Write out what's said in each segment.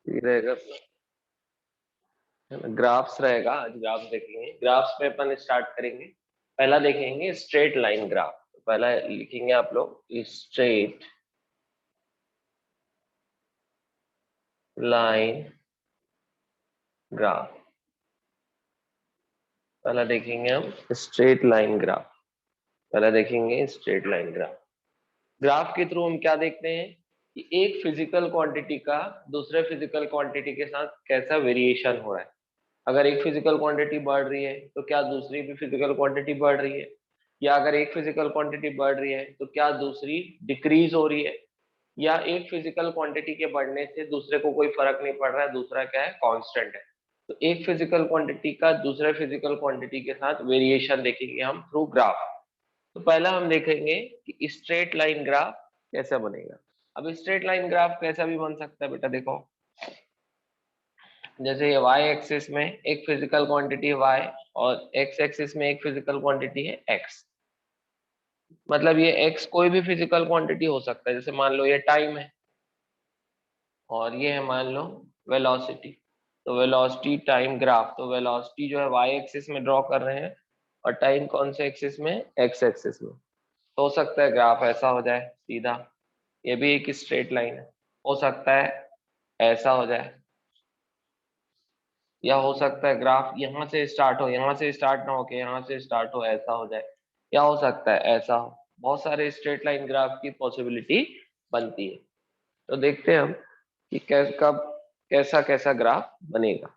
ये रहेगा ग्राफ्स रहेगा। आज ग्राफ्स देखेंगे। ग्राफ्स में अपन स्टार्ट करेंगे। पहला देखेंगे स्ट्रेट लाइन ग्राफ। पहला लिखेंगे आप लोग स्ट्रेट लाइन ग्राफ। पहला देखेंगे हम स्ट्रेट लाइन ग्राफ। पहला देखेंगे स्ट्रेट लाइन ग्राफ। ग्राफ के थ्रू हम क्या देखते हैं कि एक फिजिकल क्वांटिटी का दूसरे फिजिकल क्वांटिटी के साथ कैसा वेरिएशन हो रहा है। अगर एक फिजिकल क्वांटिटी बढ़ रही है तो क्या दूसरी भी फिजिकल क्वांटिटी बढ़ रही है, या अगर एक फिजिकल क्वांटिटी बढ़ रही है तो क्या दूसरी डिक्रीज हो रही है, या एक फिजिकल क्वांटिटी के बढ़ने से दूसरे को कोई फर्क नहीं पड़ रहा है, दूसरा क्या है कांस्टेंट है। तो एक फिजिकल क्वांटिटी का दूसरे फिजिकल क्वांटिटी के साथ वेरिएशन देखेंगे हम थ्रू ग्राफ। तो पहला हम देखेंगे कि स्ट्रेट लाइन ग्राफ कैसा बनेगा। अब स्ट्रेट लाइन ग्राफ कैसा भी बन सकता है बेटा, देखो जैसे ये y एक्सिस में एक फिजिकल क्वांटिटी y और x एक्सिस में एक फिजिकल क्वांटिटी है x। मतलब ये x कोई भी फिजिकल क्वांटिटी हो सकता है। जैसे मान लो ये टाइम है और ये है मान लो वेलोसिटी। तो वेलोसिटी टाइम ग्राफ, तो वेलोसिटी जो है y एक्सिस में ड्रॉ कर रहे हैं और टाइम कौन से एक्सिस में, x एक्सिस में। तो हो सकता है ग्राफ ऐसा हो जाए सीधा, ये भी एक स्ट्रेट लाइन है। हो सकता है ऐसा हो जाए, या हो सकता है ग्राफ यहाँ से स्टार्ट हो, यहाँ से स्टार्ट ना होके यहाँ से स्टार्ट हो, ऐसा हो जाए, या हो सकता है ऐसा हो। बहुत सारे स्ट्रेट लाइन ग्राफ की पॉसिबिलिटी बनती है। तो देखते हैं हम कि कब कैसा कैसा ग्राफ बनेगा।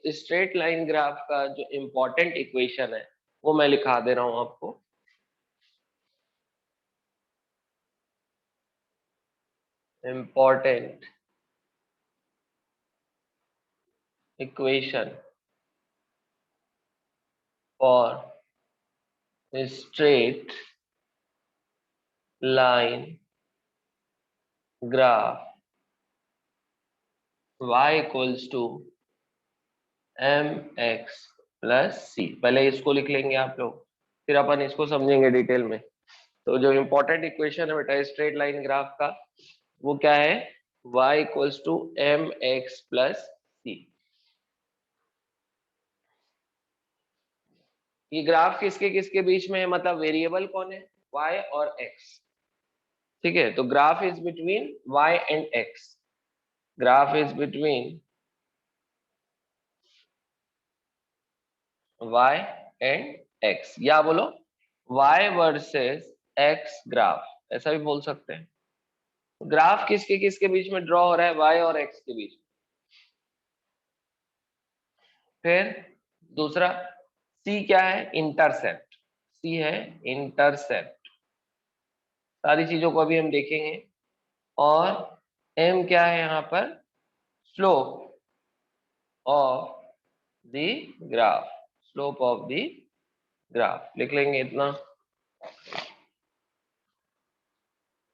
स्ट्रेट लाइन ग्राफ का जो इम्पोर्टेंट इक्वेशन है वो मैं लिखा दे रहा हूं आपको। Important equation for straight line graph y equals to mx plus c। पहले इसको लिख लेंगे आप लोग, फिर अपन इसको समझेंगे डिटेल में। तो जो इम्पोर्टेंट इक्वेशन है बेटा स्ट्रेट लाइन ग्राफ का वो क्या है, y equals to mx plus c। ये ग्राफ किसके किसके बीच में है, मतलब वेरिएबल कौन है, y और x। ठीक है, तो graph is between y and x। Graph is between y and x, या बोलो y वर्सेस x ग्राफ, ऐसा भी बोल सकते हैं। ग्राफ किसके किसके बीच में ड्रॉ हो रहा है, y और x के बीच। फिर दूसरा c क्या है, इंटरसेप्ट। c है इंटरसेप्ट, सारी चीजों को अभी हम देखेंगे। और m क्या है यहाँ पर, slope of the graph. Slope of the graph लिख लेंगे इतना।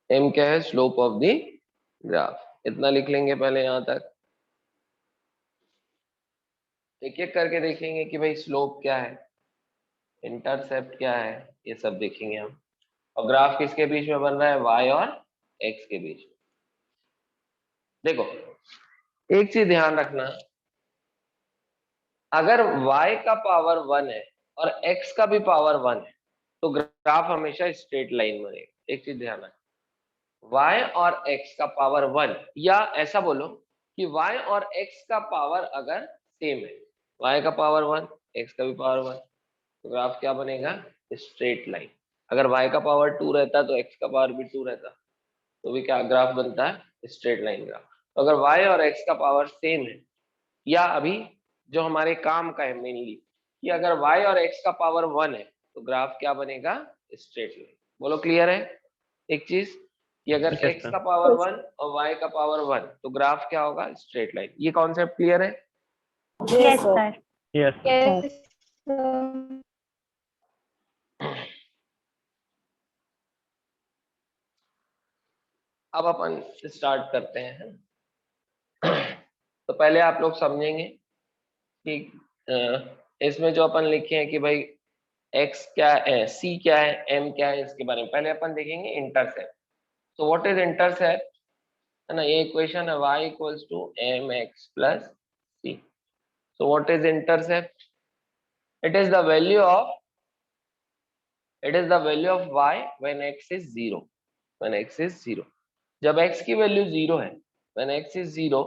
m क्या है, स्लोप ऑफ द ग्राफ, इतना लिख लेंगे पहले यहां तक। एक एक करके देखेंगे कि भाई स्लोप क्या है, इंटरसेप्ट क्या है, ये सब देखेंगे हम। और ग्राफ किसके बीच में बन रहा है, y और x के बीच में। देखो एक चीज ध्यान रखना, अगर y का पावर 1 है और x का भी पावर 1 है तो ग्राफ हमेशा स्ट्रेट लाइन बनेगा। एक चीज ध्यान रखना, y और x का पावर 1, या ऐसा बोलो कि y और x का पावर अगर सेम है, y का पावर 1 x का भी पावर 1, तो ग्राफ क्या बनेगा, स्ट्रेट लाइन। अगर y का पावर 2 रहता तो x का पावर भी 2 रहता, तो भी क्या ग्राफ बनता है, स्ट्रेट लाइन ग्राफ। तो अगर y और x का पावर सेम है, या अभी जो हमारे काम का है मेनली कि अगर y और x का पावर 1 है तो ग्राफ क्या बनेगा, स्ट्रेट लाइन। बोलो क्लियर है एक चीज, कि अगर x का पावर 1 और y का पावर 1 तो ग्राफ क्या होगा, स्ट्रेट लाइन। ये कॉन्सेप्ट क्लियर है। Yes sir. यस। अब अपन स्टार्ट करते हैं। तो पहले आप लोग समझेंगे कि इसमें जो अपन लिखे हैं कि भाई x क्या है, c क्या है, m क्या है, इसके बारे में पहले अपन देखेंगे इंटरसेप्ट। तो व्हाट इज इंटरसेप्ट, है ना, ये इक्वेशन है y equals to mx plus c। So what is intercept, it is the value of y when x is 0, when x is 0। जब x की वैल्यू 0 है, when x is 0,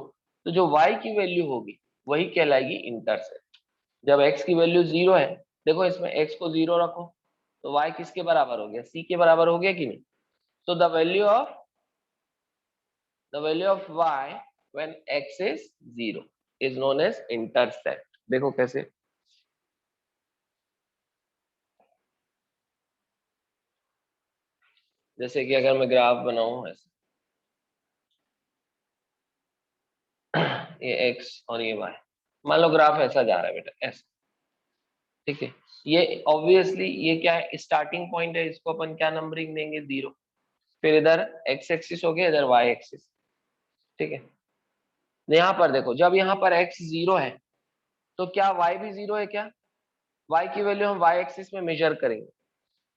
तो जो y की वैल्यू होगी वही कहलाएगी इंटरसेप्ट। जब x की वैल्यू 0 है, देखो इसमें x को 0 रखो तो y किसके बराबर हो गया, c के बराबर हो गया कि नहीं। so the value of y when x is 0 is known as intercept। देखो कैसे, जैसे कि अगर मैं ग्राफ बनाऊं ऐसे, ये x और ये y, मान लो ग्राफ ऐसा जा रहा है बेटा, ऐसा, ठीक है। ये ऑब्वियसली ये क्या है, स्टार्टिंग पॉइंट है, इसको अपन क्या नंबरिंग देंगे, 0। फिर इधर x एक्सिस हो गया, इधर y एक्सिस, ठीक है। यहाँ पर देखो, जब यहाँ पर x 0 है तो क्या y भी 0 है क्या, y की वैल्यू हम y एक्सिस में मेजर करेंगे।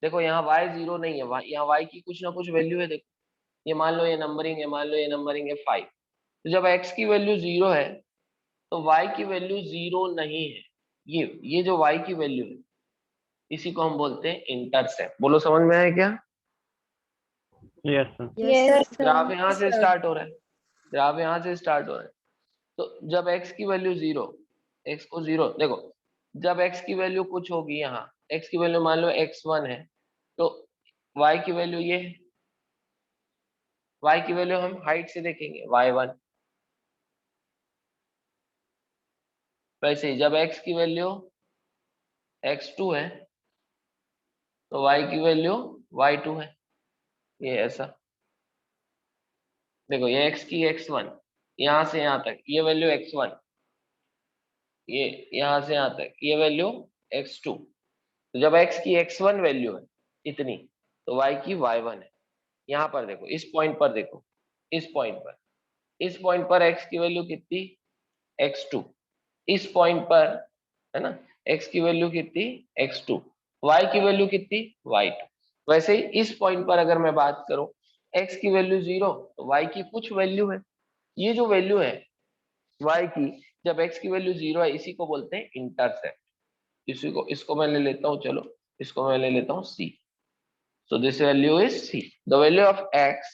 देखो यहाँ y 0 नहीं है, यहाँ y की कुछ ना कुछ वैल्यू है। देखो ये मान लो ये नंबरिंग है, मान लो ये नंबरिंग है 5। तो जब x की वैल्यू 0 है तो y की वैल्यू 0 नहीं है। ये जो y की वैल्यू है इसी को हम बोलते हैं इंटरसेप्ट। बोलो समझ में आया क्या। Yes sir. Yes graph sir. यहाँ से स्टार्ट हो रहा है, ग्राफ यहाँ से स्टार्ट हो रहा है। तो जब x की वैल्यू 0, x को 0 देखो, जब x की वैल्यू कुछ होगी, यहाँ x की वैल्यू मान लो x1 है, तो y की वैल्यू ये है, y की वैल्यू हम हाइट से देखेंगे y1। वैसे ही जब x की वैल्यू x2 है तो y की वैल्यू y2 है, ये ऐसा। देखो ये x की x1, यहाँ से यहाँ तक ये वैल्यू x1, ये यहाँ से यहाँ तक ये वैल्यू x2। तो जब x की x1 वैल्यू है इतनी, तो y की y1 है। यहाँ पर देखो, इस पॉइंट पर देखो, इस पॉइंट पर x की वैल्यू कितनी, x2। इस पॉइंट पर, है ना, x की वैल्यू कितनी, x2, y की वैल्यू कितनी, y2। वैसे ही इस पॉइंट पर अगर मैं बात करूं, x की वैल्यू 0 तो y की कुछ वैल्यू है। ये जो वैल्यू है y की, जब x की वैल्यू 0 है, इसी को बोलते हैं इंटरसेप्ट। इसी को, इसको मैं ले लेता हूँ, चलो इसको मैं ले लेता हूँ c। so this value is c, the value of x,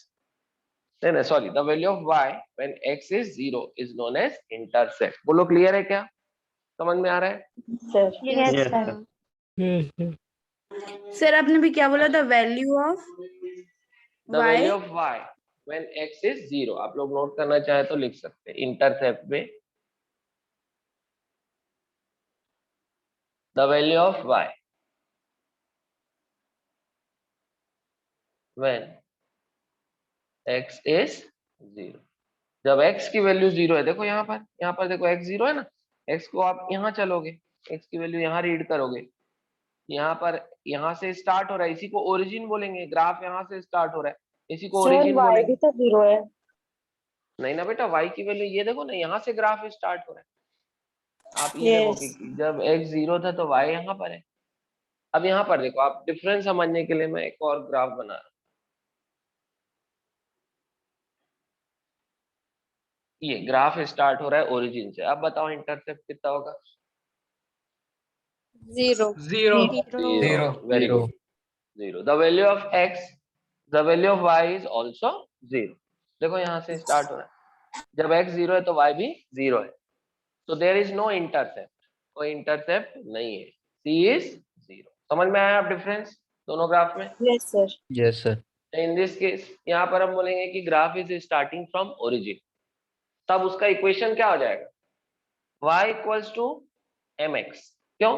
नहीं sorry, the value of y when x is 0 is known as intercept। बोलो क्लियर है क्या, समझ में आ रहा है। Sir yes yes sir. Sir. Sir आपने भी क्या बोला था, value of the value of y when x is 0, आप लोग नोट करना चाहे तो लिख सकते हैं इंटरसेप्ट में, the value of y when x is 0। जब x की वैल्यू 0 है, देखो यहाँ पर देखो x 0 है ना, x को आप यहाँ चलोगे, x की वैल्यू यहाँ रीड करोगे, यहाँ पर, यहाँ से स्टार्ट हो रहा है, इसी को ओरिजिन बोलेंगे। ग्राफ यहाँ से स्टार्ट हो रहा है, इसी को ओरिजिन बोलेंगे। भी तो 0 है। नहीं ना बेटा, y की वैल्यू ये देखो ना, यहाँ से ग्राफ स्टार्ट हो रहा है। आप ये देखो कि जब x 0 था तो y यहाँ पर है। अब यहाँ पर देखो, आप डिफरेंस समझने के लिए मैं एक और ग्राफ बना रहा हूँ। ये ग्राफ स्टार्ट हो रहा है ओरिजिन से, अब बताओ इंटरसेप्ट कितना होगा। 0 0 very good, 0। The value of x, the value of y is also 0। देखो यहाँ से स्टार्ट हो रहा है, जब x 0 है तो y भी 0 है। तो देयर इज नो इंटरसेप्ट, कोई इंटरसेप्ट नहीं है, c इज 0। समझ में आया आप डिफरेंस दोनों ग्राफ में। Yes sir. Yes sir. In this case यहाँ पर हम बोलेंगे कि graph is starting from origin, तब उसका इक्वेशन क्या हो जाएगा, y इक्वल्स टू mx। क्यों,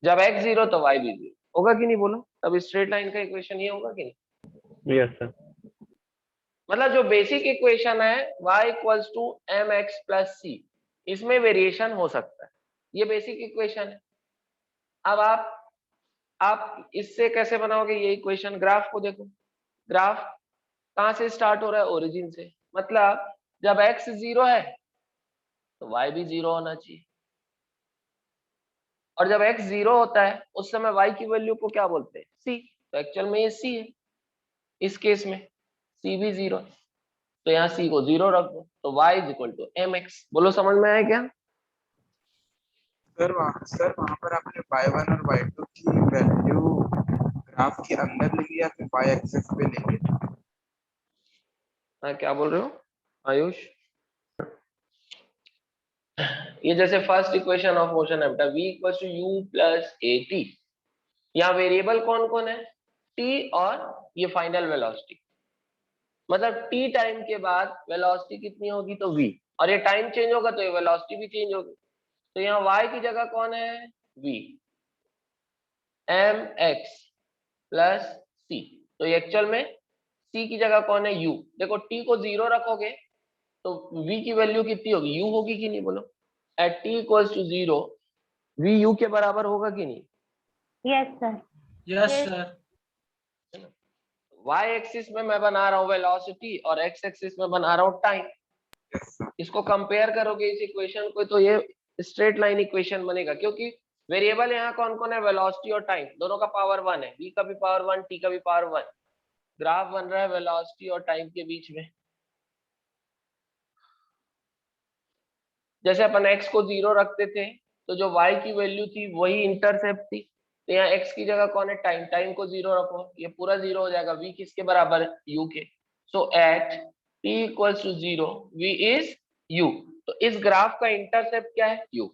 जब x 0 तो y भी 0 होगा कि नहीं, बोलो। तब स्ट्रेट लाइन का इक्वेशन ये होगा कि नहीं। Yes sir. मतलब जो बेसिक इक्वेशन है y equals to mx plus c, इसमें वेरिएशन हो सकता है, ये बेसिक इक्वेशन है। अब आप इससे कैसे बनाओगे ये इक्वेशन, ग्राफ को देखो, ग्राफ कहां से स्टार्ट हो रहा है, ओरिजिन से। मतलब जब x 0 है तो y भी 0 होना चाहिए। और जब x 0 होता है उस समय y की वैल्यू को क्या बोलते हैं, c। तो एक्चुअल में ये c है इस केस में, c भी 0 है, तो यहाँ c को 0 रख दो, तो y is equal to mx। बोलो समझ में आया क्या? सर वहाँ पर आपने y1 और y2 की वैल्यू ग्राफ के अंदर लेंगे या फिर y एक्सिस पे लेंगे? हाँ, क्या बोल रहे हो आयुष? ये जैसे फर्स्ट इक्वेशन ऑफ मोशन है बेटा, v equals to u plus A T. यहाँ वेरिएबल कौन कौन है, t और ये फाइनल वेलोसिटी। मतलब t टाइम के बाद वेलोसिटी कितनी होगी तो v, और ये टाइम चेंज होगा तो ये वेलोसिटी भी चेंज होगी। तो यहाँ y की जगह कौन है, v, mx प्लस c। तो ये एक्चुअल में c की जगह कौन है, u। देखो t को 0 रखोगे तो v की वैल्यू कितनी होगी, u होगी कि नहीं, बोलो। At t equals to 0 v u के बराबर होगा कि नहीं? Yes sir. Yes sir. y axis में मैं बना रहा हूँ वेलोसिटी और x एक्सिस में बना रहा हूँ टाइम। Yes sir. इसको कंपेयर करोगे इस इक्वेशन को तो ये स्ट्रेट लाइन इक्वेशन बनेगा, क्योंकि वेरिएबल यहाँ कौन कौन है, वेलोसिटी और टाइम, दोनों का पावर 1 है, v का भी पावर 1, t का भी पावर 1। ग्राफ बन रहा है वेलोसिटी और टाइम के बीच में। जैसे अपन x को 0 रखते थे तो जो y की वैल्यू थी वही इंटरसेप्ट थी, तो यहाँ x की जगह कौन है, टाइम। टाइम को 0 रखो, ये पूरा 0 हो जाएगा, v किसके बराबर है, u के। So at t equals to 0 v is u। तो इस ग्राफ का इंटरसेप्ट क्या है, u।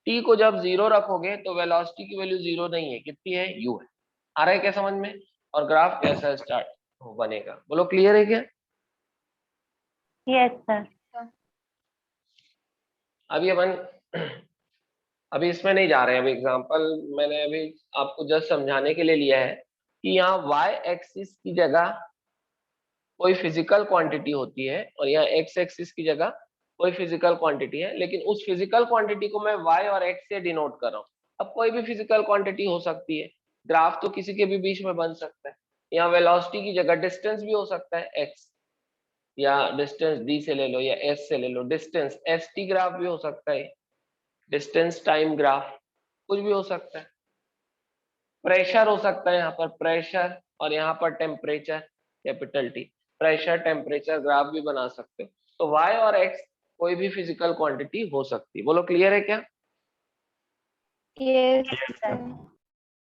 t को जब 0 रखोगे तो वेलोसिटी की वैल्यू 0 नहीं है, कितनी है, u है। आ रहा है क्या समझ में? और ग्राफ कैसा स्टार्ट बनेगा, बोलो क्लियर है क्या? Yes sir. अभी अपन अभी इसमें नहीं जा रहे हैं, अभी एग्जांपल मैंने अभी आपको जस्ट समझाने के लिए लिया है कि यहाँ y एक्सिस की जगह कोई फिजिकल क्वांटिटी होती है और यहाँ x एक्सिस की जगह कोई फिजिकल क्वांटिटी है, लेकिन उस फिजिकल क्वांटिटी को मैं y और x से डिनोट कर रहा हूँ। अब कोई भी फिजिकल क्वांटिटी हो सकती है, ग्राफ तो किसी के भी बीच में बन सकता है। यहाँ वेलोसिटी की जगह डिस्टेंस भी हो सकता है x, या डिस्टेंस d से ले लो या s से ले लो, डिस्टेंस st ग्राफ भी हो सकता है, डिस्टेंस टाइम ग्राफ कुछ भी हो सकता है। प्रेशर हो सकता है यहाँ पर प्रेशर, और यहाँ पर temperature capital T, pressure temperature graph भी बना सकते हो। तो y और x कोई भी फिजिकल क्वांटिटी हो सकती है, बोलो क्लियर है क्या? Yes sir.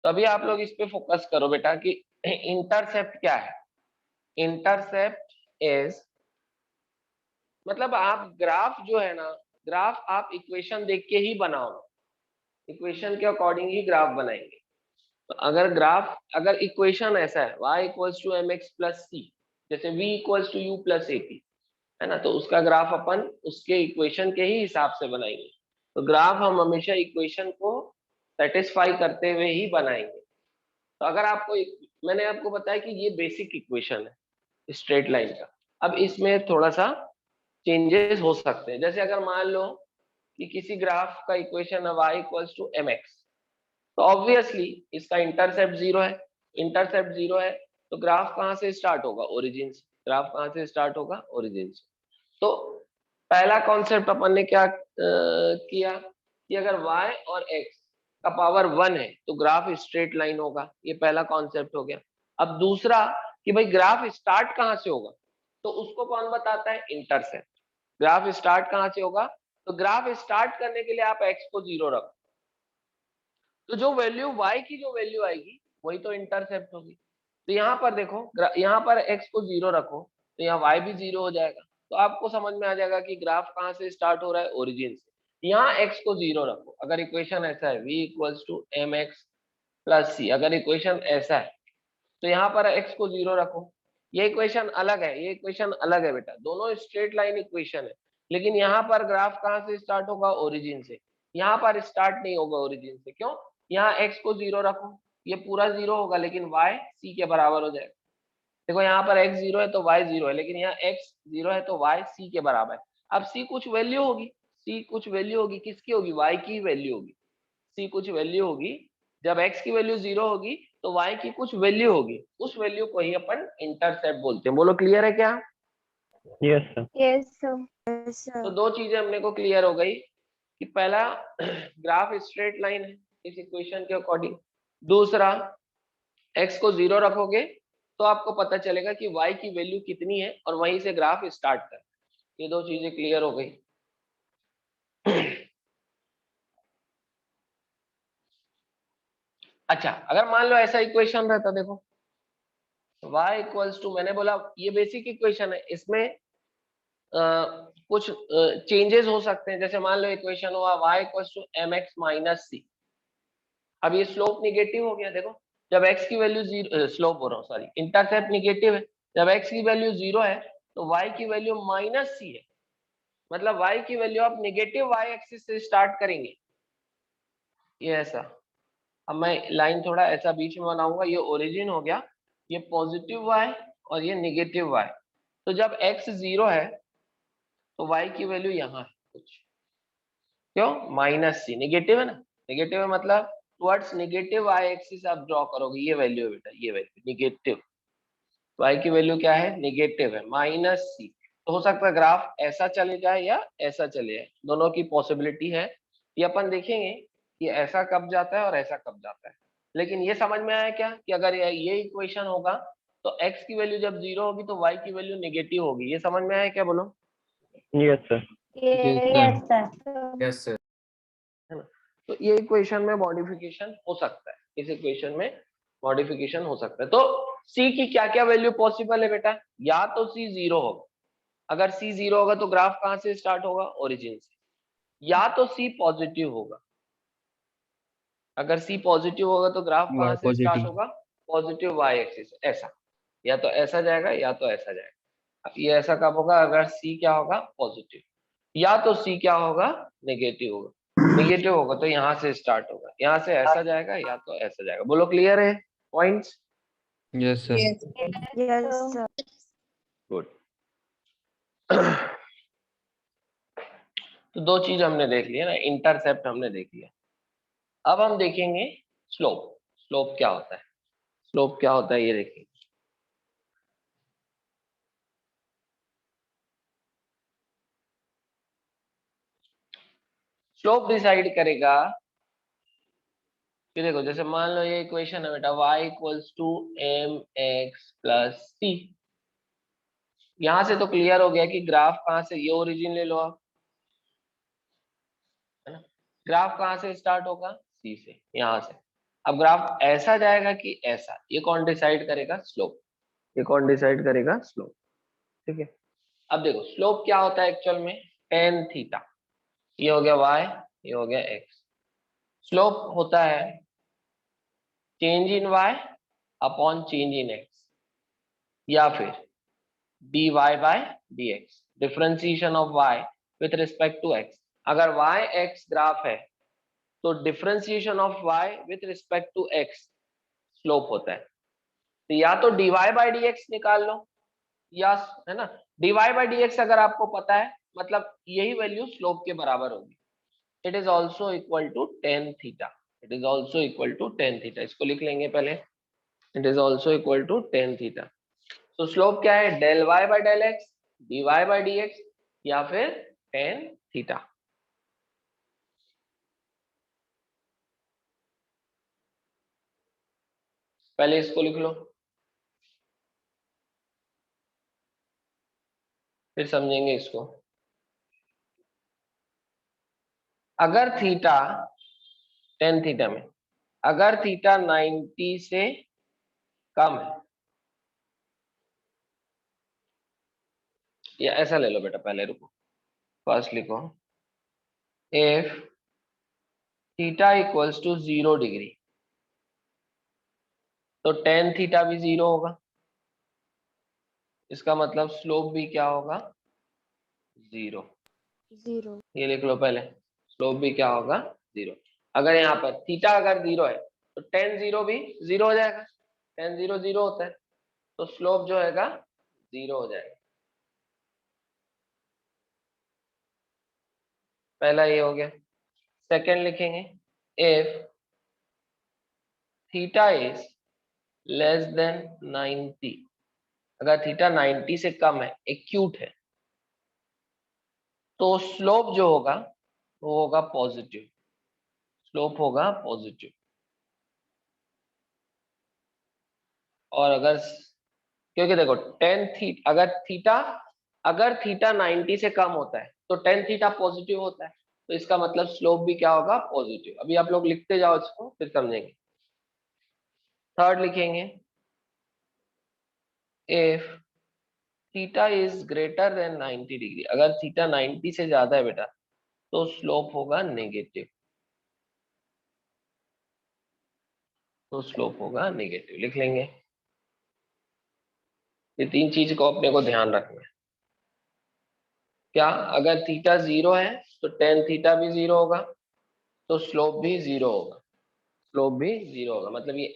तो अभी आप लोग इस पे फोकस करो बेटा कि इंटरसेप्ट क्या है। इंटरसेप्ट इज, मतलब आप ग्राफ जो है ना, ग्राफ आप इक्वेशन देख के ही बनाओ, इक्वेशन के अकॉर्डिंग ही ग्राफ बनाएंगे। तो अगर ग्राफ, अगर इक्वेशन ऐसा है y equals to M X plus C, जैसे v equals to U plus A T है ना, तो उसका ग्राफ अपन उसके इक्वेशन के ही हिसाब से बनाएंगे। तो ग्राफ हम हमेशा इक्वेशन को सेटिस्फाई करते हुए ही बनाएंगे। तो अगर आपको मैंने आपको बताया कि ये बेसिक इक्वेशन है स्ट्रेट लाइन का। अब इसमें थोड़ा सा चेंजेस हो सकते हैं, जैसे अगर मान लो कि किसी ग्राफ का इक्वेशन है y equals to M x, तो ऑब्वियसली इसका इंटरसेप्ट 0 है। इंटरसेप्ट 0 है तो ग्राफ कहाँ से स्टार्ट होगा, ओरिजिन से। ग्राफ कहाँ से स्टार्ट होगा, ओरिजिन से। तो पहला कॉन्सेप्ट अपन ने क्या किया कि अगर y और x का पावर 1 है तो ग्राफ स्ट्रेट लाइन होगा, ये पहला कॉन्सेप्ट हो गया। अब दूसरा कि भाई ग्राफ स्टार्ट कहाँ से होगा, तो उसको कौन बताता है, इंटरसेप्ट। ग्राफ स्टार्ट कहाँ से होगा, तो ग्राफ स्टार्ट करने के लिए आप x को 0 रखो, तो जो वैल्यू y की जो वैल्यू आएगी वही तो इंटरसेप्ट होगी। तो यहाँ पर देखो, यहाँ पर x को 0 रखो तो यहाँ y भी 0 हो जाएगा। तो आपको समझ में आ जाएगा कि ग्राफ कहाँ से स्टार्ट हो रहा है, ओरिजिन से। यहाँ x को 0 रखो, अगर इक्वेशन ऐसा है v equals to M X plus C, अगर इक्वेशन ऐसा है तो यहाँ पर x को 0 रखो। ये इक्वेशन अलग है, ये इक्वेशन अलग है बेटा, दोनों स्ट्रेट लाइन इक्वेशन है, लेकिन यहाँ पर ग्राफ कहाँ से स्टार्ट होगा, ओरिजिन से। यहाँ पर स्टार्ट नहीं होगा ओरिजिन से, क्यों, यहाँ x को 0 रखो, ये पूरा 0 होगा, लेकिन y c के बराबर हो जाएगा। देखो यहाँ पर x 0 है तो y 0 है, लेकिन यहाँ x 0 है तो y c के बराबर है। अब c कुछ वैल्यू होगी, c कुछ वैल्यू होगी, किसकी होगी, y की वैल्यू होगी। c कुछ वैल्यू होगी, जब x की वैल्यू 0 होगी तो y की कुछ वैल्यू होगी, उस वैल्यू को ही अपन इंटरसेप्ट बोलते हैं। बोलो क्लियर है क्या? Yes sir. Yes sir. तो दो चीजें हमने को क्लियर हो गई कि पहला ग्राफ स्ट्रेट लाइन है इस इक्वेशन के अकॉर्डिंग, दूसरा x को 0 रखोगे तो आपको पता चलेगा कि y की वैल्यू कितनी है और वहीं से ग्राफ स्टार्ट कर। ये दो चीजें क्लियर हो गई। अच्छा, अगर मान लो ऐसा इक्वेशन रहता, देखो y इक्वल्स टू, मैंने बोला ये बेसिक इक्वेशन है, इसमें कुछ चेंजेस हो सकते हैं। जैसे मान लो इक्वेशन हुआ y equals to mx minus C. अब ये स्लोप निगेटिव हो गया, देखो जब x की वैल्यू जीरो, स्लोप हो रहा हूँ सॉरी, इंटरसेप्ट निगेटिव है, जब x की वैल्यू 0 है तो y की वैल्यू माइनस सी है, मतलब y की वैल्यू आप निगेटिव y एक्सिस से स्टार्ट करेंगे, ये ऐसा। अब मैं लाइन थोड़ा ऐसा बीच में बनाऊंगा, ये ओरिजिन हो गया, ये पॉजिटिव y और ये निगेटिव y। तो जब x 0 है तो y की वैल्यू यहाँ है कुछ, क्यों, माइनस सी, निगेटिव है ना, निगेटिव है मतलब टुवर्ड्स निगेटिव y एक्सिस आप ड्रॉ करोगे, ये वैल्यू है बेटा, ये वैल्यू निगेटिव, y की वैल्यू क्या है, निगेटिव है, माइनस सी। तो हो सकता है ग्राफ ऐसा चले जाए या ऐसा चले जाए, दोनों की पॉसिबिलिटी है। ये अपन देखेंगे कि ऐसा कब जाता है और ऐसा कब जाता है। लेकिन ये समझ में आया क्या कि अगर ये इक्वेशन होगा तो x की वैल्यू जब 0 होगी तो y की वैल्यू नेगेटिव होगी, ये समझ में आया क्या, बोलो। Yes, sir. Yes sir. Yes sir. है ना, तो ये इक्वेशन में मॉडिफिकेशन हो सकता है, इस इक्वेशन में मॉडिफिकेशन हो सकता है। तो c की क्या क्या वैल्यू पॉसिबल है बेटा, या तो c 0 होगा, अगर c 0 होगा तो ग्राफ कहां से स्टार्ट होगा, ओरिजिन से, या तो c पॉजिटिव होगा, अगर c पॉजिटिव होगा तो ग्राफ कहां से स्टार्ट होगा, पॉजिटिव y एक्सिस, ऐसा, या तो ऐसा जाएगा या तो ऐसा जाएगा। ये ऐसा कब होगा, अगर c क्या होगा, पॉजिटिव, या तो c क्या होगा, नेगेटिव होगा। नेगेटिव होगा तो यहाँ से स्टार्ट होगा, यहाँ से ऐसा जाएगा या तो ऐसा जाएगा। बोलो क्लियर है points. Yes sir. Yes sir. Good. तो दो चीज हमने देख लिया ना, इंटरसेप्ट हमने देख लिया। अब हम देखेंगे स्लोप। स्लोप क्या होता है, स्लोप क्या होता है ये देखेंगे। स्लोप डिसाइड करेगा कि देखो, जैसे मान लो ये इक्वेशन है बेटा, y equals to M X plus C. यहां से तो क्लियर हो गया कि ग्राफ कहां से, ये ओरिजिन ले लो आप, है ना, ग्राफ कहां से स्टार्ट होगा, सी से, यहां से। अब ग्राफ ऐसा जाएगा कि ऐसा, ये कौन डिसाइड करेगा, स्लोप, ये कौन डिसाइड करेगा, स्लोप। ठीक है, अब देखो स्लोप क्या होता है एक्चुअल में, टेन थीटा, ये हो गया y, ये हो गया x। स्लोप होता है change in y upon change in x, या फिर dy by dx, differentiation of y with respect to x। अगर y x ग्राफ है तो differentiation of y with respect to x slope होता है। तो या तो dy बाय dx निकाल लो, या, है ना, dy बाय dx अगर आपको पता है मतलब यही वैल्यू स्लोप के बराबर होगी। It is also equal to tan theta, it is also equal to tan theta, इसको लिख लेंगे पहले, it is also equal to tan theta. तो स्लोप क्या है, del y by del x, dy by dx, या फिर टेन थीटा। पहले इसको लिख लो फिर समझेंगे इसको। अगर थीटा, टेन थीटा में अगर थीटा 90 से कम है, या ऐसा ले लो बेटा, पहले रुको, फर्स्ट लिखो, if theta equals to 0 degree, तो टेन थीटा भी 0 होगा, इसका मतलब स्लोप भी क्या होगा, 0। जीरो। ये लिख लो पहले, स्लोप भी क्या होगा, 0। अगर यहाँ पर थीटा अगर 0 है तो टेन 0 भी 0 हो जाएगा, टेन 0 0 होता है, तो स्लोप जो हैगा 0 हो जाएगा। पहला ये हो गया। सेकंड लिखेंगे, if theta is less than 90, अगर थीटा 90 से कम है, एक्यूट है, तो स्लोप जो होगा वो होगा पॉजिटिव, स्लोप होगा पॉजिटिव। और अगर, क्योंकि देखो टेन थीटा, अगर थीटा 90 से कम होता है तो टेन थीटा पॉजिटिव होता है, तो इसका मतलब स्लोप भी क्या होगा, पॉजिटिव। अभी आप लोग लिखते जाओ इसको, फिर समझेंगे। थर्ड लिखेंगे, if theta is greater than 90 degree, अगर थीटा 90 से ज्यादा है बेटा तो स्लोप होगा नेगेटिव, तो स्लोप होगा नेगेटिव, लिख लेंगे। ये तीन चीज को अपने को ध्यान रखना है। क्या, अगर थीटा 0 है तो टेन थीटा भी 0 होगा, तो स्लोप भी 0 होगा, स्लोप भी 0 होगा। मतलब ये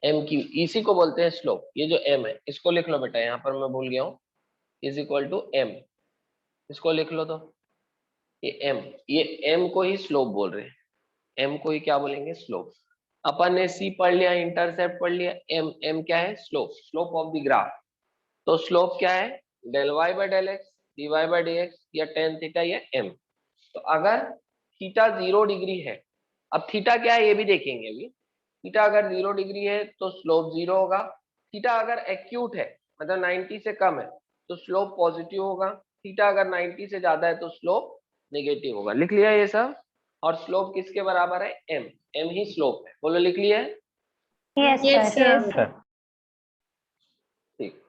एम की, इसी को बोलते हैं स्लोप। ये जो एम है इसको लिख लो बेटा, यहाँ पर मैं भूल गया हूँ, इज इक्वल टू एम, इसको लिख लो। तो ये एम को ही स्लोप बोल रहे हैं, एम को ही क्या बोलेंगे, स्लोप। अपन ने सी पढ़ लिया, इंटरसेप्ट पढ़ लिया, एम क्या है, slope, slope of the graph. तो स्लोप क्या है, del Y by del X, D Y by D x, या टेन थीटा, या एम। तो अगर थीटा 0 डिग्री है, अब थीटा क्या है ये भी देखेंगे अभी। थीटा अगर 0 डिग्री है तो स्लोप 0 होगा। थीटा अगर एक्यूट है, मतलब 90 से कम है, तो स्लोप पॉजिटिव होगा। थीटा अगर 90 से ज्यादा है तो स्लोप नेगेटिव होगा। लिख लिया ये सब। और स्लोप किसके बराबर है, एम, एम ही स्लोप है। बोलो, लिख लिया है? Yes, Yes, sir. sir. ठीक।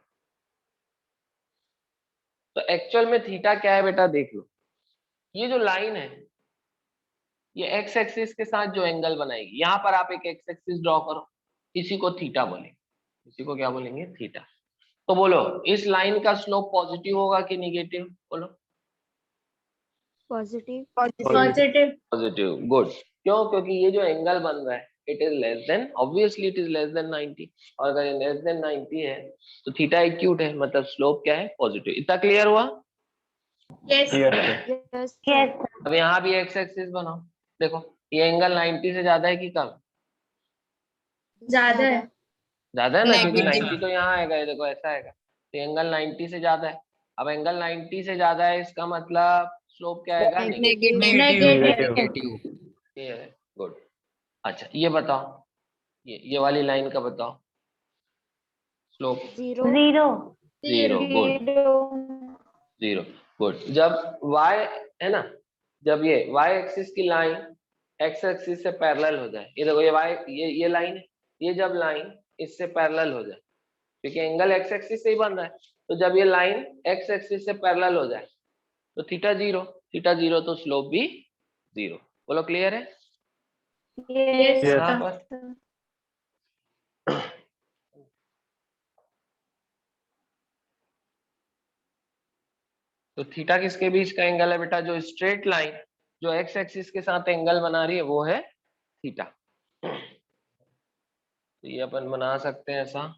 तो एक्चुअल में थीटा क्या है बेटा, देख लो। ये जो लाइन है, ये एक्स एक्सिस के साथ जो एंगल बनाएगी, यहाँ पर आप एक एक्स एक्सिस ड्रॉ करो, इसी को थीटा बोलेंगे, इसी को क्या बोलेंगे, थीटा। तो बोलो, इस लाइन का स्लोप पॉजिटिव होगा कि निगेटिव, बोलो। Positive. Positive. Positive, good. क्यों? क्योंकि ये जो एंगल बन रहा है, it is less than, obviously it is less than 90, और अगर ये लेस देन 90 है तो थीटा एक्यूट है, मतलब स्लोप क्या है, पॉजिटिव। इतना क्लियर हुआ? Yes, sir. Yes, Yes, sir. sir. अब यहाँ भी एक्स एक्सिस बनाओ, देखो ये एंगल 90 से ज्यादा है कि कम? ज्यादा है। ज्यादा है ना, क्योंकि Negative. 90 तो यहाँ आएगा, ये देखो ऐसा आएगा, तो एंगल 90 से ज्यादा है। अब एंगल 90 से ज्यादा है, इसका मतलब स्लोप क्या आएगा, नेगेटिव। Negative. ये है, गुड। अच्छा ये बताओ, ये वाली लाइन का बताओ स्लोप। 0. 0. 0, good, 0, good. जब y है ना, जब ये y एक्सिस की लाइन x एक्सिस से पैरेलल हो जाए, ये देखो ये y, ये लाइन है, ये जब लाइन इससे पैरेलल हो जाए, क्योंकि एंगल x एक्सिस से ही बन रहा है, तो जब ये लाइन x एक्सिस से पैरेलल हो जाए तो थीटा 0, थीटा 0 तो स्लोप भी 0। बोलो, क्लियर है Yes, यहाँ Yes. पर? तो थीटा किसके बीच का एंगल है बेटा, जो स्ट्रेट लाइन जो एक्स एक्सिस के साथ एंगल बना रही है वो है थीटा। तो ये अपन बना सकते हैं ऐसा,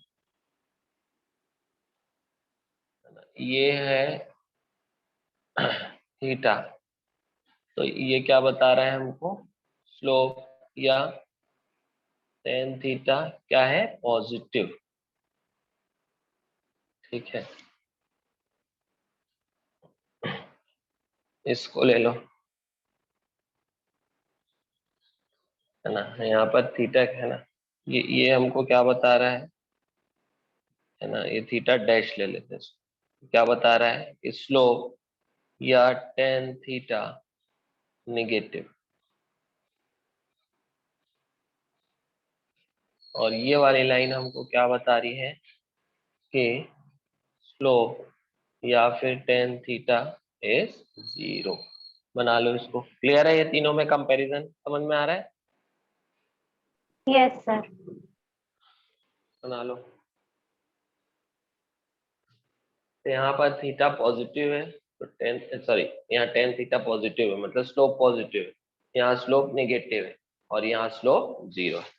ये है थीटा, तो ये क्या बता रहा है हमको, स्लोप या टेन थीटा क्या है, पॉजिटिव। ठीक है, इसको ले लो, है ना, यहाँ पर थीटा है ना, ये हमको क्या बता रहा है ना, ये थीटा डैश ले लेते हैं इसको। क्या बता रहा है कि स्लोप या टेन थीटा निगेटिव। और ये वाली लाइन हमको क्या बता रही है कि स्लोप या फिर टेन थीटा इज 0। बना लो इसको। क्लियर है? ये तीनों में कंपैरिजन समझ में आ रहा है? Yes, sir. बना लो। तो यहाँ पर थीटा पॉजिटिव है, तो टेन, सॉरी, यहाँ टेन थीटा पॉजिटिव है, मतलब स्लोप पॉजिटिव है। यहाँ स्लोप नेगेटिव है और यहाँ स्लोप 0 है।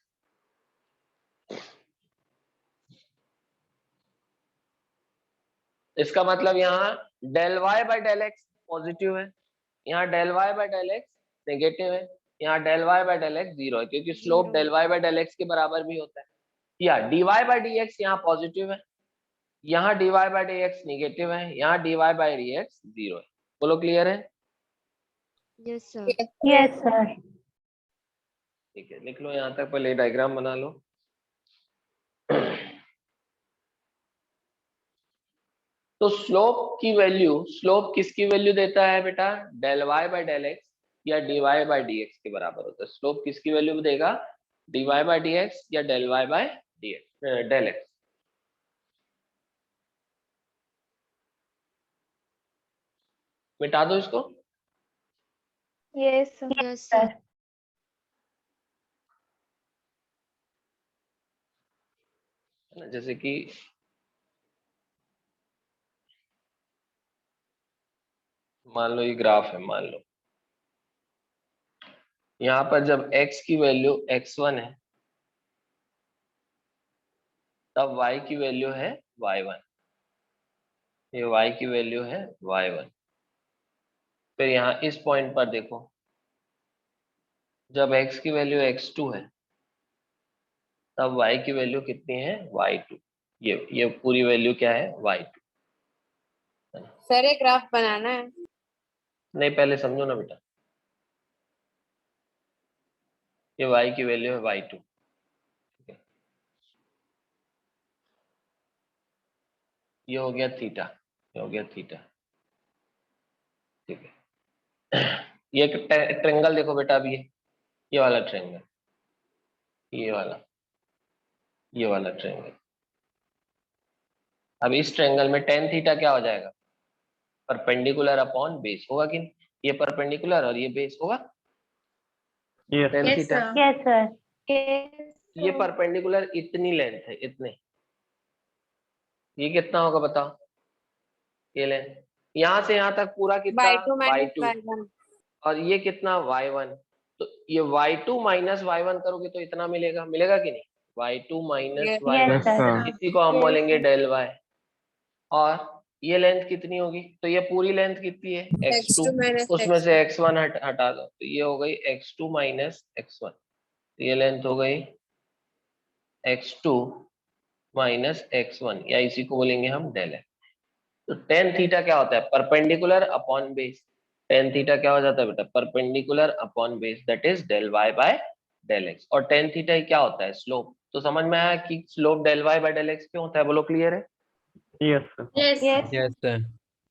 इसका मतलब यहाँ del Y by del X positive है, यहाँ del Y by del X negative है, यहाँ del Y by del X 0 है, क्योंकि slope del Y by del X के बराबर भी होता है। या D Y by D X यहाँ पॉजिटिव है, यहाँ D Y by D X negative है, यहाँ D Y by D X 0 है। बोलो, क्लियर है? Yes, sir. Yes, sir. ठीक है, लिख लो यहाँ तक, पहले डायग्राम बना लो। तो स्लोप की वैल्यू, स्लोप किसकी वैल्यू देता है बेटा? Del Y by del X या D Y by D X के बराबर होता है। स्लोप किसकी वैल्यू देगा? D Y by D x या del Y by D X, del X. मिटा दो इसको। Yes, sir. Yes, sir. जैसे कि मान लो ये ग्राफ है, मान लो यहाँ पर जब x की वैल्यू x1 है, तब y की वैल्यू है y1। ये y की वैल्यू है y1। फिर यहाँ इस पॉइंट पर देखो, जब x की वैल्यू x2 है, तब y की वैल्यू कितनी है? y2। ये पूरी वैल्यू क्या है? y2। सर एक ग्राफ बनाना है। नहीं, पहले समझो ना बेटा, ये y की वैल्यू है y2। ये हो गया थीटा, ये हो गया थीटा। ठीक है। ये एक ट्रेंगल देखो बेटा, अभी ये वाला ट्रेंगल, ये वाला ट्रेंगल। अब इस ट्रेंगल में टेन थीटा क्या हो जाएगा? परपेंडिकुलर अपॉन बेस होगा कि नहीं? ये परपेंडिकुलर और ये बेस होगा। Ten Yes, theta, sir. Yes, sir. Yes, ये sir. परपेंडिकुलर इतनी लेंथ है, इतने। ये कितना होगा बताओ? ये लेंथ यहाँ से यहाँ तक पूरा कितना? y2 minus y2। y1। और ये कितना? y1। तो ये y2 माइनस y1 करोगे तो इतना मिलेगा, मिलेगा कि नहीं? y2 minus Yes. y1, Yes, sir. इसी को हम Yes, बोलेंगे sir. Del y। और ये लेंथ कितनी होगी? तो ये पूरी लेंथ कितनी है? x2। x2 माइनस उसमें से x1 हटा दो, तो ये हो गई x2 माइनस x1। तो ये लेंथ हो गई x2 माइनस x1, या इसी को बोलेंगे हम डेल एक्स। तो टेन थीटा क्या होता है? Perpendicular upon base. Tan theta क्या हो जाता है बेटा? Perpendicular upon base, that is del Y by del x. और टेन थीटा ही क्या होता है? स्लोप। तो समझ में आया कि slope del Y by del x क्यों होता है? बोलो, क्लियर है? Yes, sir. Yes. Yes, Yes, sir.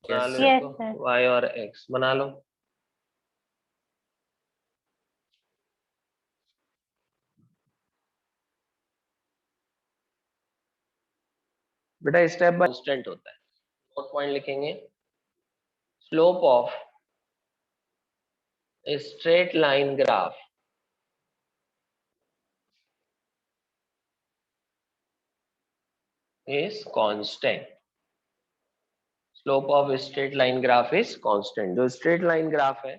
बना लो Yes, इसको, sir. y और x बना लो। बेटा स्टेप बाय कांस्टेंट होता है। नोट पॉइंट लिखेंगे, slope of a straight line graph is constant। Slope of straight line graph is constant. जो स्ट्रेट लाइन ग्राफ है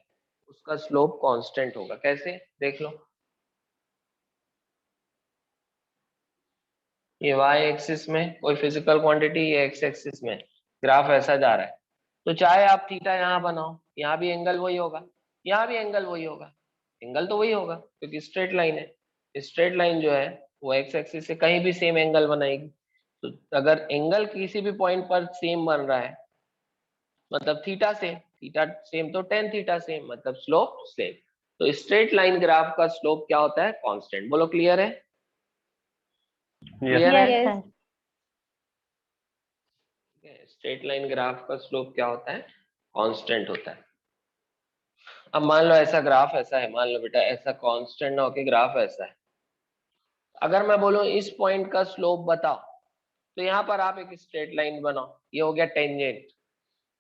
उसका स्लोप कांस्टेंट होगा। कैसे? देख लो, ये y एक्सिस में कोई फिजिकल क्वांटिटी, ये x एक्सिस में ग्राफ ऐसा जा रहा है। तो चाहे आप थीटा यहाँ बनाओ, यहाँ भी एंगल वही होगा, यहाँ भी एंगल वही होगा, एंगल तो वही होगा क्योंकि स्ट्रेट लाइन है। स्ट्रेट लाइन जो है वो x एक्सिस से कहीं भी सेम एंगल बनाएगी। तो अगर एंगल किसी भी पॉइंट पर सेम बन रहा है, मतलब थीटा सेम, थीटा सेम तो टेन थीटा सेम, मतलब स्लोप सेम। तो स्ट्रेट लाइन ग्राफ का स्लोप क्या होता है? कांस्टेंट। बोलो, क्लियर है? Yes. क्लियर है? yes, sir. Straight line graph का स्लोप क्या होता है? कांस्टेंट होता है। अब मान लो ऐसा ग्राफ ऐसा है, मान लो बेटा ऐसा कांस्टेंट ना होके ग्राफ ऐसा है। अगर मैं बोलूं इस पॉइंट का स्लोप बताओ, तो यहाँ पर आप एक स्ट्रेट लाइन बनाओ, ये हो गया टेंजेंट।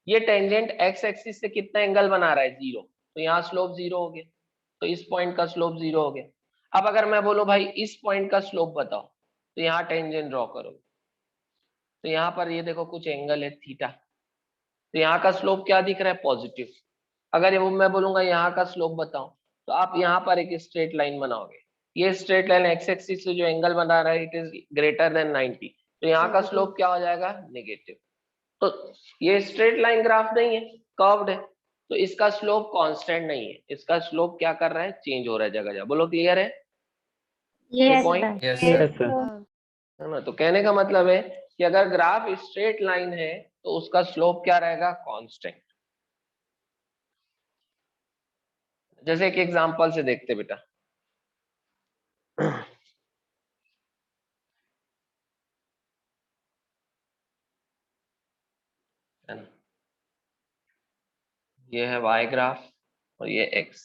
ये टेंजेंट एक्स एक्सिस से कितना एंगल बना रहा है? जीरो। तो यहाँ स्लोप जीरो हो गया, तो इस पॉइंट का स्लोप जीरो हो गया। अब अगर मैं बोलूं भाई इस पॉइंट का स्लोप बताओ, तो यहाँ टेंजेंट ड्रॉ करो, तो यहाँ पर ये देखो कुछ एंगल है थीटा, तो यहाँ का स्लोप क्या दिख रहा है? पॉजिटिव। अगर ये मैं बोलूंगा यहाँ का स्लोप बताओ, तो आप यहाँ पर एक स्ट्रेट लाइन बनाओगे। ये स्ट्रेट लाइन एक्स एक्सिस से जो एंगल बना रहा है इट इज ग्रेटर देन 90, तो यहाँ का स्लोप क्या हो जाएगा? नेगेटिव। तो ये स्ट्रेट लाइन ग्राफ नहीं है, कर्व्ड है, तो इसका स्लोप कांस्टेंट नहीं है, इसका स्लोप क्या कर रहा है? चेंज हो रहा है जगह जगह। बोलो, क्लियर है? Yes, point? sir. Yes, Yes, sir. sir. है ना? तो कहने का मतलब है कि अगर ग्राफ स्ट्रेट लाइन है तो उसका स्लोप क्या रहेगा? कांस्टेंट। जैसे एक एग्जांपल से देखते बेटा। है ना, ये है y ग्राफ और ये x।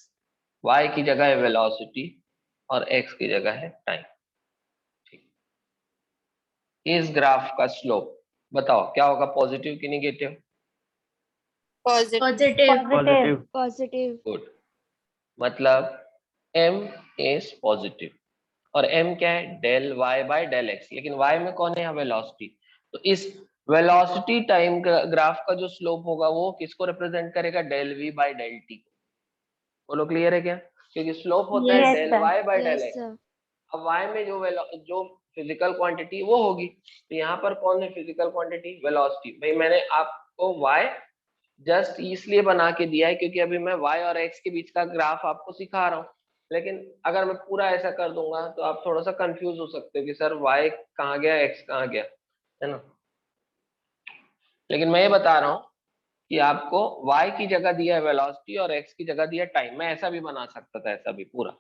y की जगह है वेलोसिटी और x की जगह है टाइम। ठीक, इस ग्राफ का स्लोप बताओ क्या होगा, पॉजिटिव कि negative? Positive. Positive. Positive. Positive. Good, मतलब m इज पॉजिटिव और m क्या है, del y by del x, लेकिन y में कौन है यहाँ, वेलोसिटी। तो इस वेलोसिटी टाइम ग्राफ का जो स्लोप होगा वो किसको रिप्रेजेंट करेगा, del v by del t को। बोलो क्लियर है क्या? क्योंकि स्लोप होता है Yes, del sir. y by del yes x। Sir. अब y में जो फिजिकल क्वांटिटी वो होगी, तो यहाँ पर कौन है फिजिकल क्वांटिटी, वेलोसिटी। भाई मैंने आपको y जस्ट इसलिए बना के दिया है क्योंकि अभी मैं y और x के बीच का ग्राफ आपको सिखा रहा हूँ, लेकिन अगर मैं पूरा ऐसा कर दूंगा तो आप थोड़ा सा कंफ्यूज हो सकते हो कि सर y कहाँ गया, x कहाँ गया, है ना। लेकिन मैं ये बता रहा हूँ कि आपको y की जगह दिया है वेलोसिटी और x की जगह दिया टाइम। मैं ऐसा भी बना सकता था, ऐसा भी पूरा।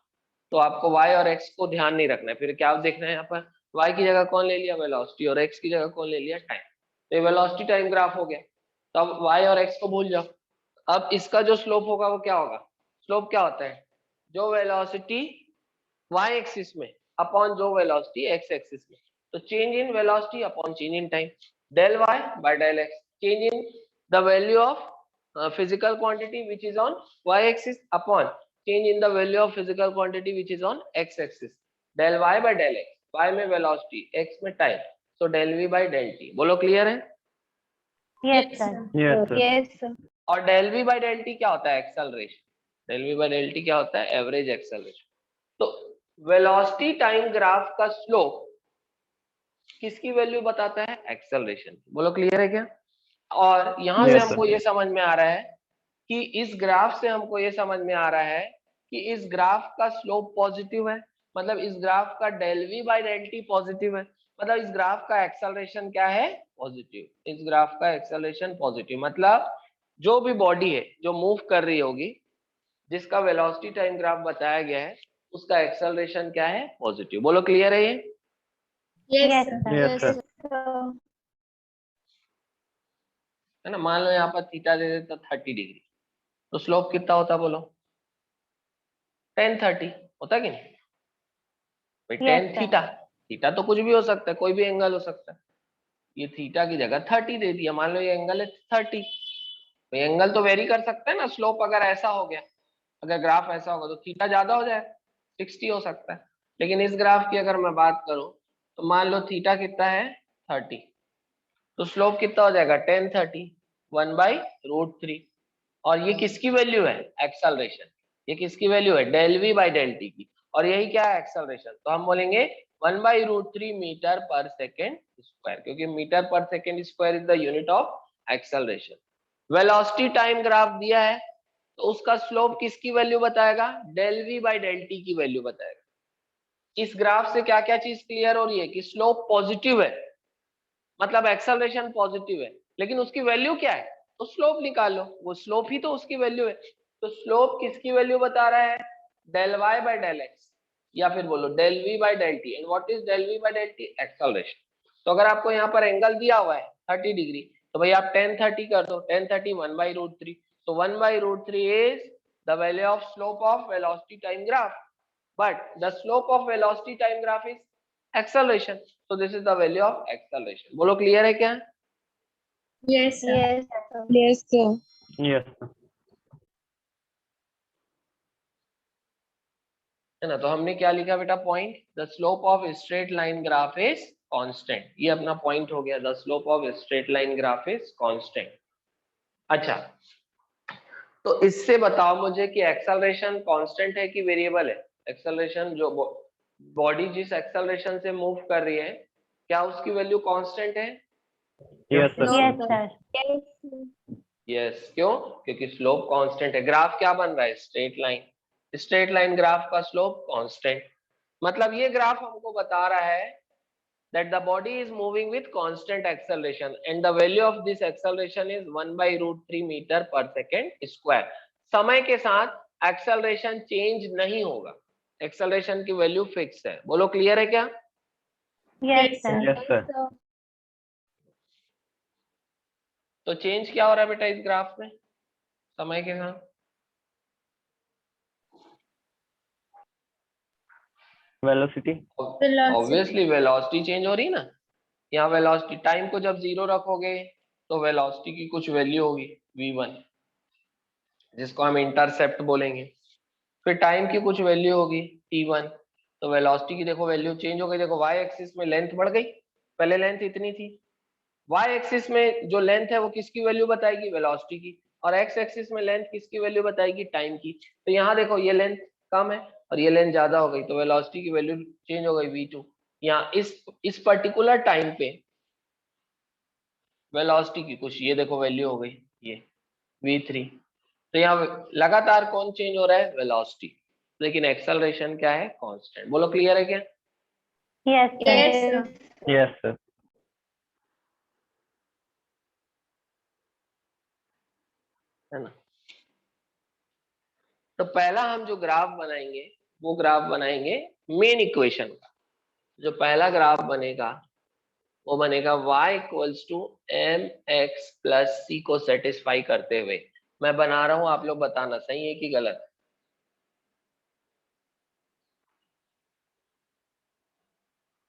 तो आपको y और x को ध्यान नहीं रखना है, फिर क्या देखना है यहाँ पर, y की जगह कौन ले लिया, वेलोसिटी, और x की जगह कौन ले लिया, टाइम। तो ये वेलोसिटी टाइम ग्राफ हो गया। तो अब y और x को भूल जाओ। अब इसका जो स्लोप होगा वो क्या होगा, स्लोप क्या होता है, जो वेलोसिटी y एक्सिस में अपॉन जो वेलोसिटी x एक्सिस में। तो change in velocity upon change in time, del y by del x, change in the value of physical quantity which is on y axis upon change in the value of physical quantity which is on x axis, del y by del x, y में velocity, x में time, तो del v by del t। बोलो clear है? Yes, sir. Yes sir. Yes, sir. और del v by del t क्या होता है, acceleration. Del v by del t क्या होता है, एवरेज एक्सेलरेशन। तो वेलोसिटी टाइम ग्राफ का स्लोप किसकी वैल्यू बताता है, एक्सेलरेशन। बोलो क्लियर है क्या? और यहां से Yes, हमको ये समझ में आ रहा है कि इस ग्राफ से हमको ये समझ में आ रहा है कि इस ग्राफ का स्लोप पॉजिटिव है, मतलब इस ग्राफ का del v by del t positive है, मतलब इस ग्राफ का एक्सेलरेशन क्या है, पॉजिटिव। इस ग्राफ का एक्सेलरेशन पॉजिटिव, मतलब जो भी बॉडी है जो मूव कर रही होगी, जिसका वेलोसिटी टाइम ग्राफ बताया गया है, उसका एक्सेलरेशन क्या है, पॉजिटिव। बोलो क्लियर है ये? Yes, sir. Yes, yes sir. Sir. है ना। मान लो यहाँ पर थीटा दे देता 30 डिग्री, तो स्लोप कितना होता, बोलो 10-30 होता कि नहीं भाई, Yes, ten sir. Theta, theta तो कुछ भी हो सकता है, कोई भी एंगल हो सकता है। ये थीटा की जगह 30 दे दिया, मान लो ये एंगल है 30, तो एंगल तो वेरी कर सकता है ना। स्लोप अगर ऐसा हो गया, अगर ग्राफ ऐसा होगा तो थीटा ज्यादा हो जाए, 60 हो सकता है। लेकिन इस ग्राफ की अगर मैं बात करूं तो मान लो थीटा कितना है 30, तो स्लोप कितना हो जाएगा 10-30, 1/√3। और ये किसकी वैल्यू है, एक्सेलरेशन। ये किसकी वैल्यू है, del v by del t की। और यही क्या है, एक्सेलरेशन। तो हम बोलेंगे 1/√3 मीटर पर सेकेंड स्क्वायर, क्योंकि metre per second square is the unit of acceleration. Velocity time graph दिया है तो उसका स्लोप किसकी वैल्यू बताएगा, del v by del t की वैल्यू बताएगा। इस ग्राफ से क्या क्या चीज क्लियर हो रही है कि स्लोप पॉजिटिव है, मतलब एक्सेलरेशन पॉजिटिव है, लेकिन उसकी वैल्यू क्या है, तो स्लोप निकालो, वो स्लोप ही तो उसकी वैल्यू है। तो स्लोप किसकी वैल्यू बता रहा है, del y by del x, या फिर बोलो del v by del t। And what is del v by del t, acceleration. तो अगर आपको यहाँ पर एंगल दिया हुआ है 30 डिग्री, तो भाई आप 10-30 कर दो, 10-30 1/√3, तो 1/√3 is the value of slope of velocity time graph, but the slope of velocity time graph is acceleration, so this is the value of acceleration। बोलो क्लियर है क्या? Yes, sir. Yes yes sir. Yes sir. है ना। तो हमने क्या लिखा बेटा, point, the slope of straight line graph is constant. ये अपना पॉइंट हो गया, the slope of straight line graph is constant. अच्छा, तो इससे बताओ मुझे कि एक्सेलरेशन कांस्टेंट है कि वेरिएबल है। एक्सेलरेशन, जो बॉडी जिस एक्सेलरेशन से मूव कर रही है, क्या उसकी वैल्यू कांस्टेंट है? Yes sir. Yes, sir. Yes, क्यों? क्योंकि स्लोप कांस्टेंट है। ग्राफ क्या बन रहा है, straight line. Straight line graph का स्लोप कांस्टेंट, मतलब ये ग्राफ हमको बता रहा है that the body is moving with constant acceleration and the value of this acceleration is 1/√3 metre per second square. समय के साथ एक्सेलरेशन चेंज नहीं होगा, एक्सेलरेशन की वैल्यू फिक्स है। बोलो क्लियर है क्या? Yes, sir. Yes, sir. तो चेंज क्या हो रहा है बेटा इस ग्राफ में समय के साथ? Velocity. ऑब्वियसली वेलोसिटी चेंज हो रही है ना। यहाँ वेलोसिटी टाइम को जब 0 रखोगे तो वेलोसिटी की कुछ वैल्यू होगी v1, जिसको हम इंटरसेप्ट बोलेंगे। फिर टाइम की कुछ वैल्यू होगी t1, तो वेलोसिटी की देखो वैल्यू चेंज हो गई। देखो y एक्सिस में लेंथ बढ़ गई, पहले लेंथ इतनी थी। y एक्सिस में जो लेंथ है वो किसकी वैल्यू बताएगी? वेलोसिटी की। और x एक्सिस में लेंथ किसकी वैल्यू बताएगी? टाइम की। तो यहाँ देखो ये लेंथ कम है और ये लेंथ ज्यादा हो गई, तो वेलोसिटी की वैल्यू चेंज हो गई v2। यहाँ इस पर्टिकुलर टाइम पे वेलोसिटी की कुछ ये देखो वैल्यू हो गई ये v3। तो यहाँ लगातार कौन चेंज हो रहा है? वेलोसिटी। लेकिन एक्सेलरेशन क्या है? कांस्टेंट। बोलो क्लियर है क्या? Yes, sir. Yes, sir. Yes, sir. है ना। तो पहला हम जो ग्राफ बनाएंगे वो ग्राफ बनाएंगे मेन इक्वेशन का। जो पहला ग्राफ बनेगा वो बनेगा y equals to M X plus C को सेटिस्फाई करते हुए। मैं बना रहा हूं, आप लोग बताना सही है कि गलत।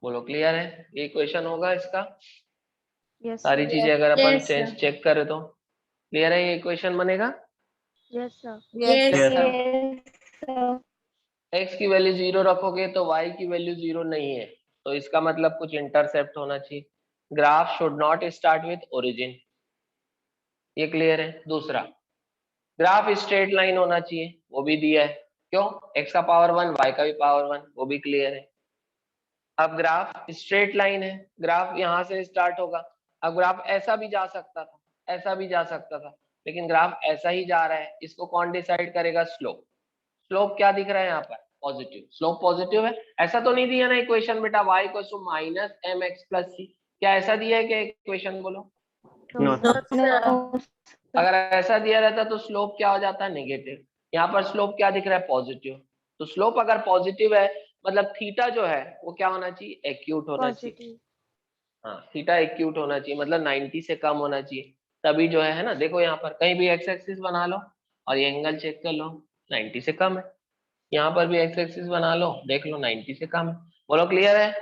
बोलो क्लियर है? ये इक्वेशन होगा इसका। Yes, सारी sir. चीजें अगर अपन Yes, sir. चेक करें तो क्लियर है, ये इक्वेशन बनेगा। Yes, sir. Yes, Yes, sir. Yes, sir. x की वैल्यू 0 रखोगे तो y की वैल्यू 0 नहीं है, तो इसका मतलब कुछ इंटरसेप्ट होना चाहिए। Graph should not start with origin, ये क्लियर है। दूसरा, ग्राफ स्ट्रेट लाइन होना चाहिए, वो भी दिया है। क्यों? x का पावर 1, y का भी पावर 1, वो भी क्लियर है। अब ग्राफ स्ट्रेट लाइन है, ग्राफ यहाँ से स्टार्ट होगा। अब ग्राफ ऐसा भी जा सकता था, ऐसा भी जा सकता था, लेकिन ग्राफ ऐसा ही जा रहा है। इसको कौन डिसाइड करेगा? स्लोप। स्लोप क्या दिख रहा है यहाँ पर? पॉजिटिव। स्लोप पॉजिटिव है। ऐसा तो नहीं दिया ना इक्वेशन बेटा y equal to minus M X plus C, क्या ऐसा दिया है क्या इक्वेशन? बोलो। No, No, sir. sir. No. अगर ऐसा दिया रहता तो स्लोप क्या हो जाता है? नेगेटिव। यहाँ पर स्लोप क्या दिख रहा है? पॉजिटिव। तो स्लोप अगर पॉजिटिव है मतलब थीटा जो है वो क्या होना चाहिए? एक्यूट होना चाहिए। Positive. हाँ, थीटा एक्यूट होना चाहिए, मतलब 90 से कम होना चाहिए, तभी जो है ना। देखो यहाँ पर कहीं भी एक्स एक्सिस बना लो और ये एंगल चेक कर लो, 90 से कम है। यहाँ पर भी एक्स एक्सिस बना लो, देख लो 90 से कम है। बोलो क्लियर है?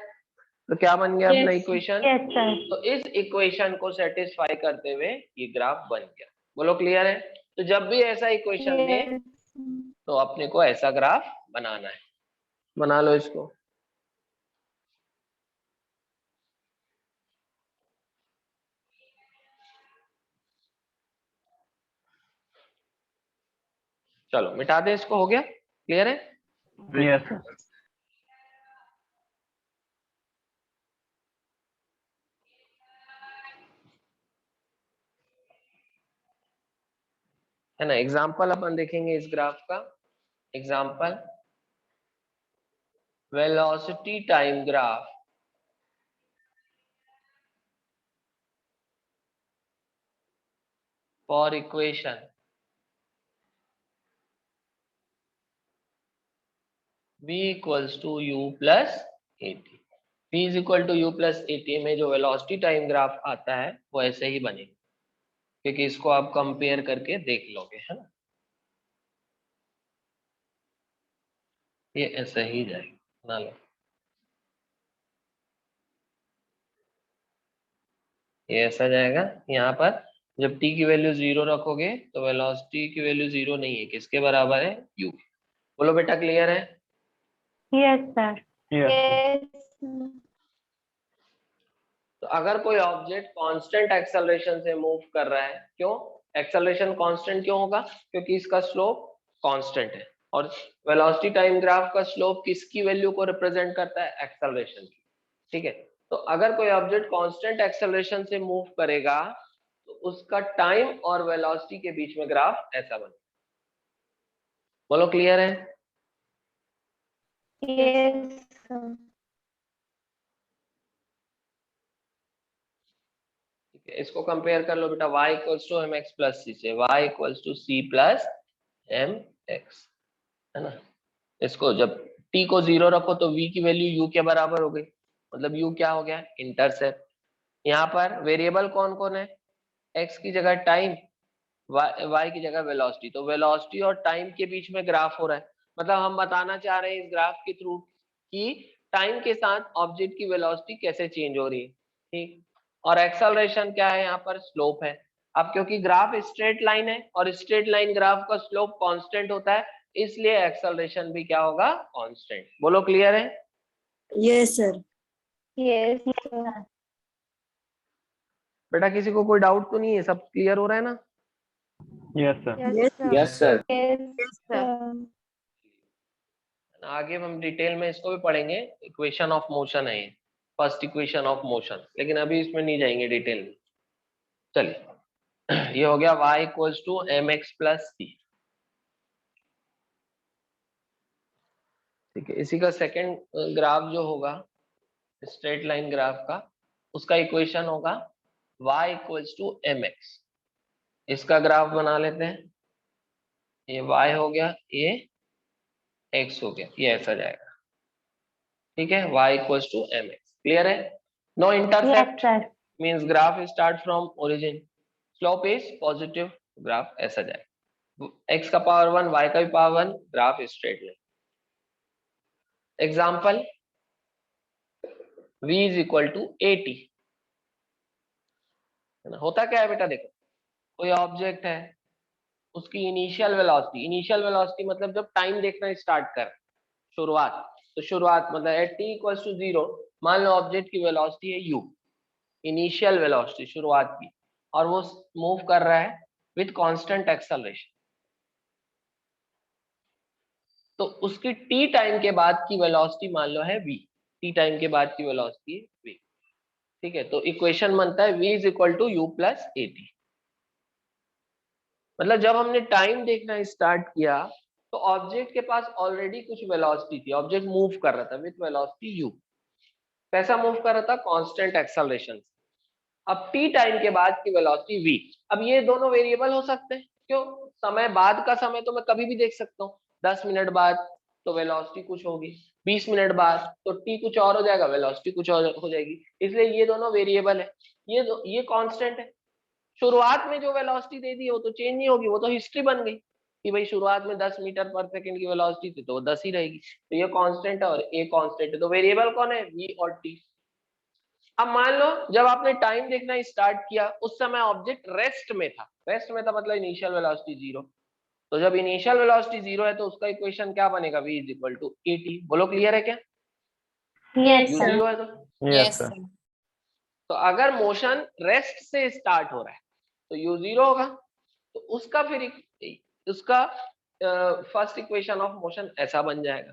तो क्या बन गया अपना Yes. इक्वेशन? Yes, sir. तो इस इक्वेशन को सेटिस्फाई करते हुए ये ग्राफ बन गया। बोलो क्लियर है? तो जब भी ऐसा इक्वेशन दे Yes. तो अपने को ऐसा ग्राफ बनाना है। बना लो इसको। चलो मिटा दे इसको, हो गया? क्लियर है? Yes, sir. है ना। एग्जाम्पल अपन देखेंगे इस ग्राफ का। Example, velocity time graph for equation v equals to u plus at। v is equal to u plus at में जो वेलोसिटी टाइम ग्राफ आता है वो ऐसे ही बनेगा, क्योंकि इसको आप कंपेयर करके देख लोगे, है ना। ये ऐसे ही जाएगा, बना लो। ये ऐसा जाएगा। यहाँ पर जब t की वैल्यू 0 रखोगे तो वेलोसिटी की वैल्यू 0 नहीं है, किसके बराबर है? u। बोलो बेटा क्लियर है? Yes, sir. Yes, sir. Yes. तो अगर कोई ऑब्जेक्ट कांस्टेंट एक्सेलरेशन से मूव कर रहा है, क्यों एक्सेलरेशन कांस्टेंट क्यों होगा? क्योंकि इसका स्लोप कांस्टेंट है। और वेलोसिटी टाइम ग्राफ का स्लोप किसकी वैल्यू को रिप्रेजेंट करता है? एक्सेलरेशन की। ठीक है। तो अगर कोई ऑब्जेक्ट कांस्टेंट एक्सेलरेशन से मूव करेगा तो उसका टाइम और वेलोसिटी के बीच में ग्राफ ऐसा बनेगा। बोलो क्लियर है? Yes, sir. ठीक है, इसको कंपेयर कर लो बेटा। y equals to M X plus C से y equals to C plus M X. है ना। इसको जब t को 0 रखो तो v की वैल्यू u के बराबर हो गई, मतलब u क्या हो गया, इंटरसेप्ट। यहाँ पर वेरिएबल कौन कौन है, x की जगह टाइम, y की जगह वेलोसिटी। तो वेलोसिटी और टाइम के बीच में ग्राफ हो रहा है, मतलब हम बताना चाह रहे हैं इस ग्राफ के थ्रू कि टाइम के साथ ऑब्जेक्ट की वेलोसिटी कैसे चेंज हो रही है, ठीक। और एक्सेलरेशन क्या है, यहाँ पर स्लोप है। अब क्योंकि ग्राफ स्ट्रेट लाइन है और स्ट्रेट लाइन ग्राफ का स्लोप कांस्टेंट होता है, इसलिए एक्सेलरेशन भी क्या होगा, कांस्टेंट। बोलो क्लियर है। Yes, sir. Yes, sir. बेटा किसी को कोई डाउट तो नहीं है, सब क्लियर हो रहा है ना। Yes, sir. Yes, sir. Yes sir. Yes, Yes, sir. sir. आगे हम डिटेल में इसको भी पढ़ेंगे, इक्वेशन ऑफ मोशन है ये, फर्स्ट इक्वेशन ऑफ मोशन, लेकिन अभी इसमें नहीं जाएंगे डिटेल में। चलिए ये हो गया y equals to M X plus C, ठीक है। इसी का सेकंड ग्राफ जो होगा स्ट्रेट लाइन ग्राफ का, उसका इक्वेशन होगा y equals to M x. इसका ग्राफ बना लेते हैं, ये y हो गया, ये x हो गया, ये ऐसा जाएगा, ठीक है। y equals to M X, clear है। No Yes, intercept sir. Means graph start from origin, slope is positive, graph ऐसा जाएगा, x का पावर 1 y का भी power 1, graph straight line. Example v is equal to 80, है ना। होता क्या है बेटा, देखो कोई ऑब्जेक्ट है, उसकी इनिशियल वेलोसिटी मतलब जब टाइम देखना स्टार्ट कर, शुरुआत, तो शुरुआत मतलब एट t इक्वल्स टू 0, मान लो ऑब्जेक्ट की वेलोसिटी है u, इनिशियल वेलोसिटी शुरुआत की, और वो मूव कर रहा है विथ कांस्टेंट एक्सेलरेशन, तो उसकी t टाइम के बाद की वेलोसिटी मान लो है v, t टाइम के बाद की वेलोसिटी v, ठीक है। तो इक्वेशन बनता है v is equal to u plus A t. मतलब जब हमने टाइम देखना स्टार्ट किया तो ऑब्जेक्ट के पास ऑलरेडी कुछ वेलोसिटी थी, ऑब्जेक्ट मूव कर रहा था विथ वेलोसिटी u, कैसा मूव कर रहा था, कांस्टेंट एक्सेलरेशन। अब t टाइम के बाद की वेलोसिटी v, अब ये दोनों वेरिएबल हो सकते हैं, क्यों, समय बाद का समय तो मैं कभी भी देख सकता हूँ, 10 मिनट बाद तो वेलोसिटी कुछ होगी, 20 मिनट बाद तो t कुछ और हो जाएगा, वेलोसिटी कुछ और हो जाएगी, इसलिए ये दोनों वेरिएबल है। ये कांस्टेंट है, शुरुआत में जो वेलोसिटी दे दी वो तो चेंज नहीं होगी, वो तो हिस्ट्री बन गई कि भाई शुरुआत में 10 मीटर पर सेकंड की वेलोसिटी थी तो वो 10 ही रहेगी, तो ये कांस्टेंट है और ये कांस्टेंट है, तो वेरिएबल कौन है, v और t। अब मान लो जब आपने टाइम देखना स्टार्ट किया उस समय ऑब्जेक्ट रेस्ट में था, रेस्ट में था मतलब इनिशियल वेलोसिटी 0, तो जब इनिशियल वेलोसिटी 0 है तो उसका इक्वेशन क्या बनेगा, v is equal to a t. बोलो क्लियर है क्या, Yes, u sir. 0 है तो। Yes, Yes, sir. sir. तो अगर मोशन रेस्ट से स्टार्ट हो रहा है तो u 0 होगा, तो उसका फिर उसका फर्स्ट इक्वेशन ऑफ मोशन ऐसा बन जाएगा,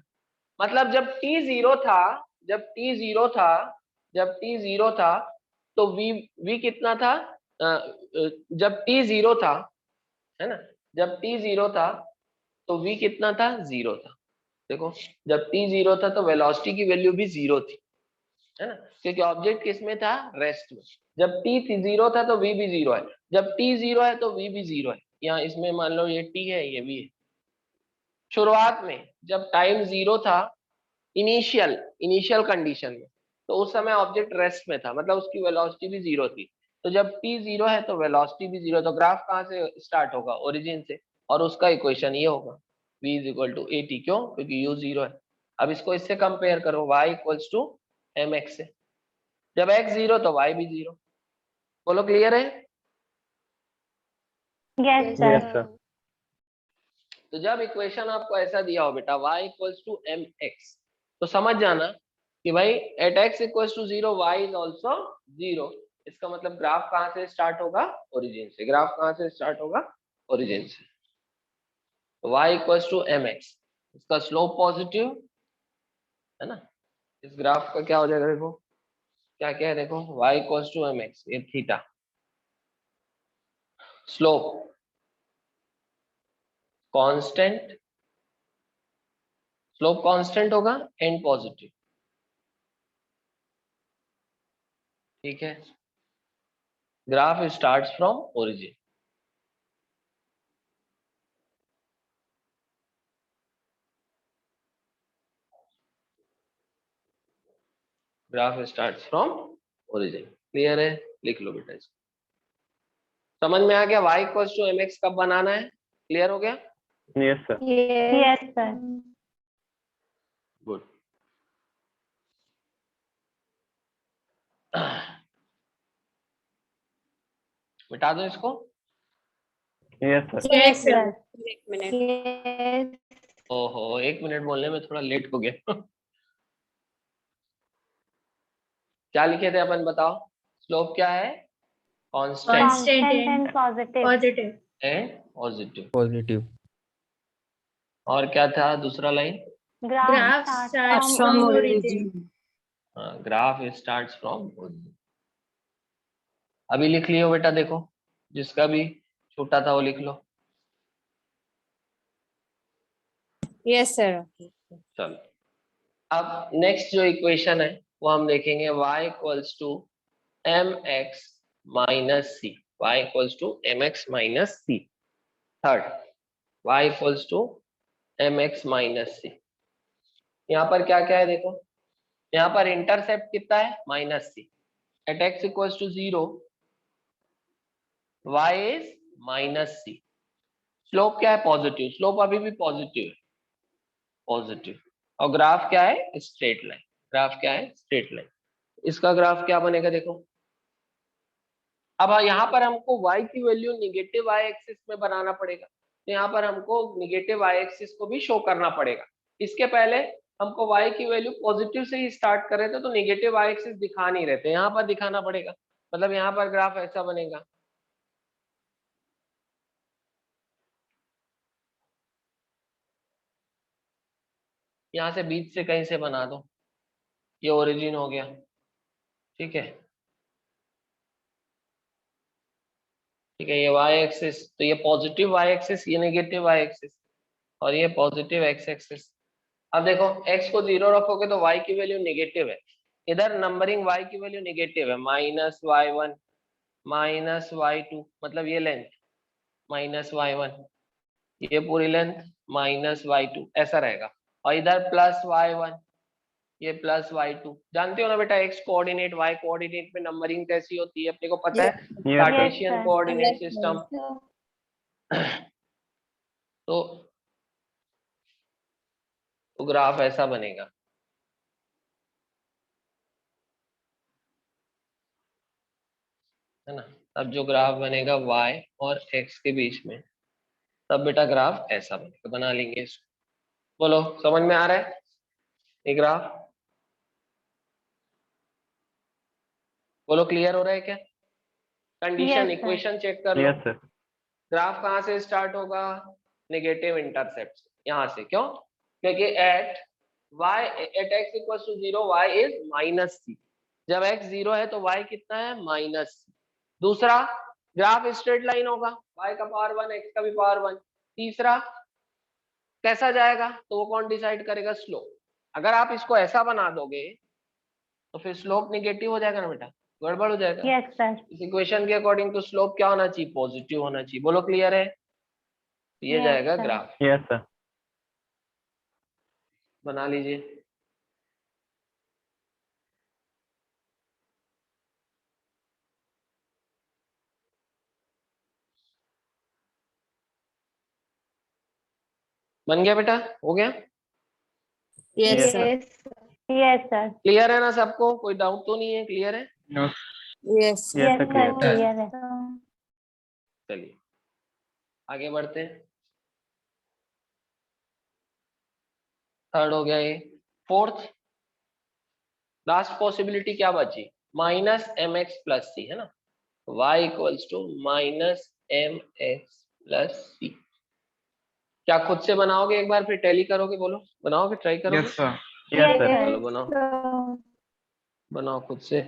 मतलब जब t 0 था, जब t 0 था, जब t 0 था तो v कितना था, जब t 0 था, है ना, जब t 0 था तो v कितना था, 0 था। देखो जब t 0 था तो वेलोसिटी की वैल्यू भी 0 थी, है ना, क्योंकि ऑब्जेक्ट किस में था, रेस्ट में। जब t 0 था तो v भी 0 है, जब t 0 है तो v भी 0 है, यहाँ इसमें मान लो ये t है ये v है। शुरुआत में जब टाइम 0 था, इनिशियल कंडीशन में, तो उस समय ऑब्जेक्ट रेस्ट में था, मतलब उसकी वेलोसिटी भी 0 थी, तो जब t 0 है तो वेलोसिटी भी 0, तो ग्राफ कहाँ से स्टार्ट होगा, ओरिजिन से, और उसका इक्वेशन ये होगा v is equal to a t, क्यों, क्योंकि u 0 है। अब इसको इससे कंपेयर करो, y equals to M x से, जब x 0 तो y भी 0। बोलो क्लियर है। Yes, Yes, sir. Yes, sir. तो जब इक्वेशन आपको ऐसा दिया हो बेटा y equals to M x, तो समझ जाना कि भाई at x equals to 0 y is also 0, इसका मतलब ग्राफ कहाँ से स्टार्ट होगा, ओरिजिन से। ग्राफ कहाँ से स्टार्ट होगा, ओरिजिन से। y equals to M x, इसका स्लोप पॉजिटिव है ना, इस ग्राफ का क्या हो जाएगा, देखो क्या क्या है, देखो y equals to M X, ये theta, slope constant, slope constant होगा एंड पॉजिटिव, ठीक है। Graph starts from origin. Graph starts from origin. Clear है? लिख लो बेटा इसको। समझ में आ गया y इक्वल्स टू mx कब बनाना है? क्लियर हो गया? Yes, sir. Yes, sir. Good. मिटा दो इसको। Yes, sir. Yes, sir. Yes. एक मिनट. Yes. ओहो, 1 मिनट बोलने में थोड़ा लेट हो गया। क्या लिखे थे अपन, बताओ। स्लोप क्या है? Constant Constant and positive. Positive. And positive. Positive. और क्या था दूसरा line? Graph starts from origin. Graph starts from origin. अभी लिख लियो बेटा, देखो जिसका भी छोटा था वो लिख लो। Yes, sir. चलो, अब नेक्स्ट जो इक्वेशन है वो हम देखेंगे y equals to mx minus C. y equals to mx minus C. Third, y equals to mx minus C. यहाँ पर क्या क्या है देखो, यहाँ पर इंटरसेप्ट कितना है? Minus c. At x equals to 0 y is minus c. Slope क्या है? पॉजिटिव। स्लोप अभी भी पॉजिटिव है, पॉजिटिव। और ग्राफ क्या है? Straight line. ग्राफ क्या है? Straight line. इसका ग्राफ क्या बनेगा देखो। अब यहाँ पर हमको y की वैल्यू निगेटिव y एक्सिस में बनाना पड़ेगा, तो यहाँ पर हमको निगेटिव y एक्सिस को भी शो करना पड़ेगा। इसके पहले हमको y की वैल्यू पॉजिटिव से ही स्टार्ट कर रहे थे, तो निगेटिव y एक्सिस दिखा नहीं रहे थे, यहाँ पर दिखाना पड़ेगा। मतलब यहाँ पर ग्राफ ऐसा बनेगा। यहाँ से बीच से कहीं से बना दो, ये ओरिजिन हो गया, ठीक है। ठीक है, ये y एक्सिस, तो ये पॉजिटिव y एक्सिस, ये नेगेटिव y एक्सिस, और ये पॉजिटिव x एक्सिस। अब देखो x को 0 रखोगे तो y की वैल्यू नेगेटिव है, इधर नंबरिंग y की वैल्यू नेगेटिव है, माइनस y1 माइनस y2, मतलब ये लेंथ माइनस y1, ये पूरी लेंथ माइनस y2, ऐसा रहेगा। और इधर प्लस y1, ये प्लस y2। जानते हो ना बेटा x कोऑर्डिनेट y कोऑर्डिनेट में नंबरिंग कैसी होती है, अपने को पता है, Yes, sir. Cartesian coordinate system. तो ग्राफ ऐसा बनेगा, है ना। तब जो ग्राफ बनेगा y और x के बीच में, तब बेटा ग्राफ ऐसा बनेगा। बना लेंगे इसको। बोलो, समझ में आ रहा है ये ग्राफ? बोलो, क्लियर हो रहा है क्या? Condition, Yes, sir. Equation check कर लो। Yes, sir. ग्राफ कहाँ से स्टार्ट होगा? नेगेटिव इंटरसेप्ट, यहाँ से। क्यों? क्योंकि at x equal to 0 y is minus C. जब x 0 है तो y कितना है? Minus C. दूसरा, ग्राफ स्ट्रेट लाइन होगा, y का पावर 1 x का भी पावर 1। तीसरा, कैसा जाएगा तो वो कौन डिसाइड करेगा? स्लोप। अगर आप इसको ऐसा बना दोगे तो फिर स्लोप निगेटिव हो जाएगा ना बेटा, गड़बड़ हो जाएगा। Yes, sir. इस इक्वेशन के अकॉर्डिंग तो स्लोप क्या होना चाहिए? पॉजिटिव होना चाहिए। बोलो, क्लियर है? ये Yes, जाएगा sir. ग्राफ। Yes, sir. बना लीजिए। बन गया बेटा? हो गया? Yes, Yes. sir. Yes. Yes, sir. Clear है ना सबको? कोई डाउट तो नहीं है? क्लियर है? No. Yes. Yes, Yes, sir. sir. Clear. Clear है. चलिए आगे बढ़ते हैं। थर्ड हो गया ये। फोर्थ, लास्ट पॉसिबिलिटी क्या बची? Minus M X plus C, है ना। y equals to minus M X plus C. क्या खुद से बनाओगे एक बार, फिर टैली करोगे? बोलो, बनाओगे? ट्राई करोगे? Yes sir. Yes, sir. चलो बनाओ, So, बनाओ खुद से।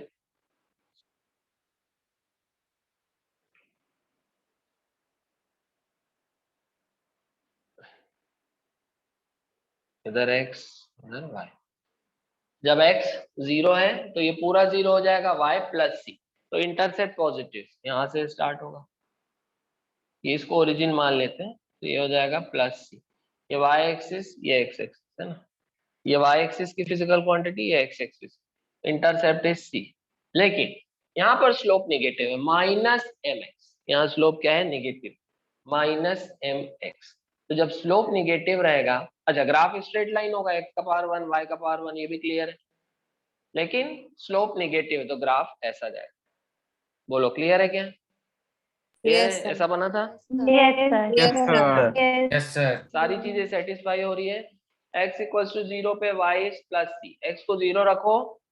इधर x, इधर y। जब x 0 है तो ये पूरा 0 हो जाएगा, y प्लस सी, तो इंटरसेप्ट पॉजिटिव यहाँ से स्टार्ट होगा। ये इसको ओरिजिन मान लेते हैं, तो ये हो जाएगा प्लस सी। ये y एक्सिस, ये x एक्सिस, है ना। ये y एक्सिस की फिजिकल क्वांटिटी, ये x axis. Intercept is c, लेकिन यहाँ पर स्लोप नेगेटिव है -mx, यहाँ स्लोप क्या है नेगेटिव -mx। तो जब स्लोप नेगेटिव रहेगा, अच्छा ग्राफ स्ट्रेट लाइन होगा, x का पावर 1 y का पावर 1, ये भी क्लियर है, लेकिन स्लोप नेगेटिव है तो ग्राफ ऐसा जाएगा। बोलो क्लियर है क्या? क्लियर Yes, है? sir. ऐसा बना था? Yes, sir. Yes, sir. Yes. Yes sir. सारी चीजें सेटिस्फाई हो रही है। x इक्वल्स टू 0 पे y is plus c, x को 0 रखो,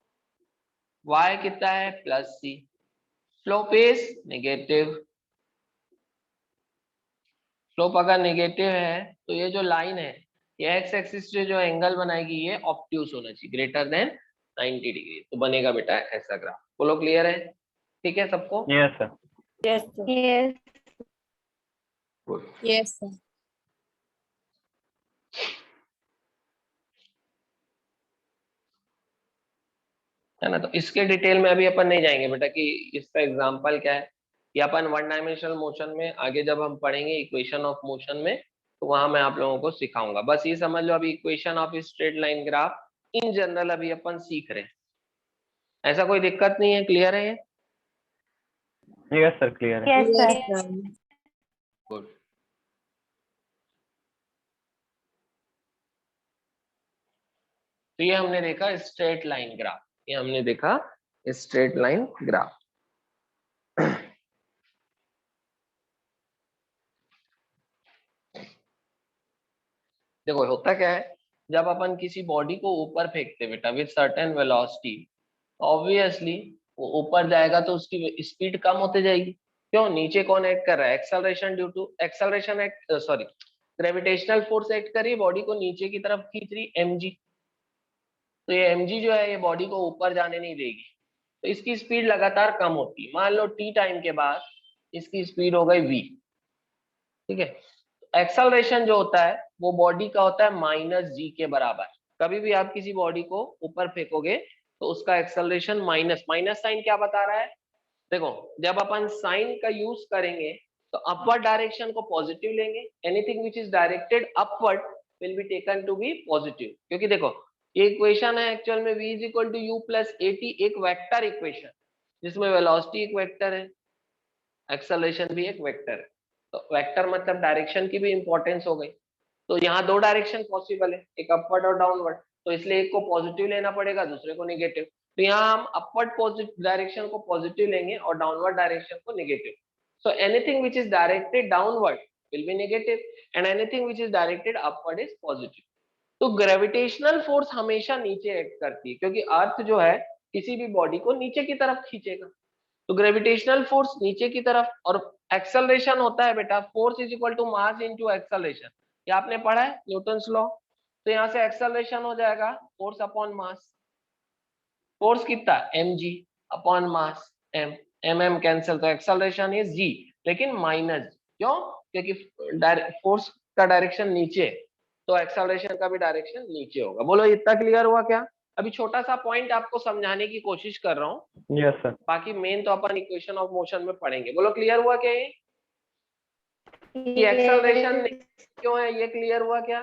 y कितना है plus c, slope is negative. Slope अगर नेगेटिव है तो ये जो लाइन है ये एक्स एक्सिस से जो एंगल बनाएगी ये ऑब्ट्यूस होना चाहिए, ग्रेटर देन 90 डिग्री, तो बनेगा बेटा ऐसा ग्राफ। बोलो क्लियर है? ठीक है सबको? Yes, sir. Yes, sir. Yes. Good. Yes, sir. है ना? तो इसके डिटेल में अभी अपन नहीं जाएंगे बेटा कि इसका एग्जांपल क्या है, ये अपन वन डायमेंशनल मोशन में आगे जब हम पढ़ेंगे इक्वेशन ऑफ मोशन में, तो वहां मैं आप लोगों को सिखाऊंगा। बस ये समझ लो अभी equation of straight line graph in general अभी अपन सीख रहे हैं, ऐसा कोई दिक्कत नहीं है, क्लियर है? Yes, sir. Clear है। Yes, sir. Yes, sir. Good. तो ये हमने देखा स्ट्रेट लाइन ग्राफ, ये हमने देखा स्ट्रेट लाइन ग्राफ। देखो होता क्या है, जब अपन किसी बॉडी को ऊपर फेंकते बेटा विद सर्टेन वेलोसिटी, ऑब्वियसली वो ऊपर जाएगा तो उसकी स्पीड कम होते जाएगी। क्यों? नीचे कौन एक्ट कर रहा है? Acceleration, due to acceleration act, sorry gravitational force act कर रही है, बॉडी को नीचे की तरफ खींच रही mg। तो ये mg जो है ये बॉडी को ऊपर जाने नहीं देगी, तो इसकी स्पीड लगातार कम होती है। मान लो t टाइम के बाद इसकी स्पीड हो गई v, ठीक है? एक्सेलरेशन जो होता है वो बॉडी का होता है -g के बराबर। कभी भी आप किसी बॉडी को ऊपर फेंकोगे तो उसका एक्सेलरेशन माइनस साइन क्या बता रहा है? देखो जब अपन साइन का यूज करेंगे तो अपवर्ड डायरेक्शन को पॉजिटिव लेंगे, anything which is directed upward will be taken to be positive. क्योंकि देखो ये इक्वेशन है एक्चुअल में v is equal to u plus at, एक वेक्टर इक्वेशन जिसमें वेलोसिटी एक वेक्टर है, एक्सेलरेशन भी एक वेक्टर है। तो वेक्टर मतलब डायरेक्शन की भी इंपॉर्टेंस हो गई। तो यहाँ दो डायरेक्शन पॉसिबल है, एक अपवर्ड और डाउनवर्ड, तो इसलिए एक को पॉजिटिव लेना पड़ेगा, दूसरे को नेगेटिव। तो यहाँ हम अपवर्ड पॉजिटिव डायरेक्शन को पॉजिटिव लेंगे और डाउनवर्ड डायरेक्शन को negative. So anything which is directed downward will be negative and anything which is directed upward is positive. तो ग्रेविटेशनल फोर्स हमेशा नीचे एक्ट करती है, क्योंकि अर्थ जो है किसी भी बॉडी को नीचे की तरफ खींचेगा, तो ग्रेविटेशनल फोर्स नीचे की तरफ। और एक्सेलरेशन होता है बेटा force is equal to mass into acceleration, ये आपने पढ़ा है न्यूटन्स लॉ। तो यहाँ से एक्सेलरेशन हो जाएगा फोर्स अपॉन मास। फोर्स कितना? mg upon mass m, mm cancel, तो एक्सेलरेशन इज g, लेकिन माइनस। क्यों? क्योंकि फोर्स का डायरेक्शन नीचे, तो एक्सेलरेशन का भी डायरेक्शन नीचे होगा। बोलो इतना क्लियर हुआ क्या? अभी छोटा सा पॉइंट आपको समझाने की कोशिश कर रहा हूँ, Yes, sir. बाकी मेन तो अपन इक्वेशन ऑफ मोशन में पढ़ेंगे। बोलो क्लियर हुआ क्या? ये एक्सेलरेशन क्यों है, ये क्लियर हुआ क्या?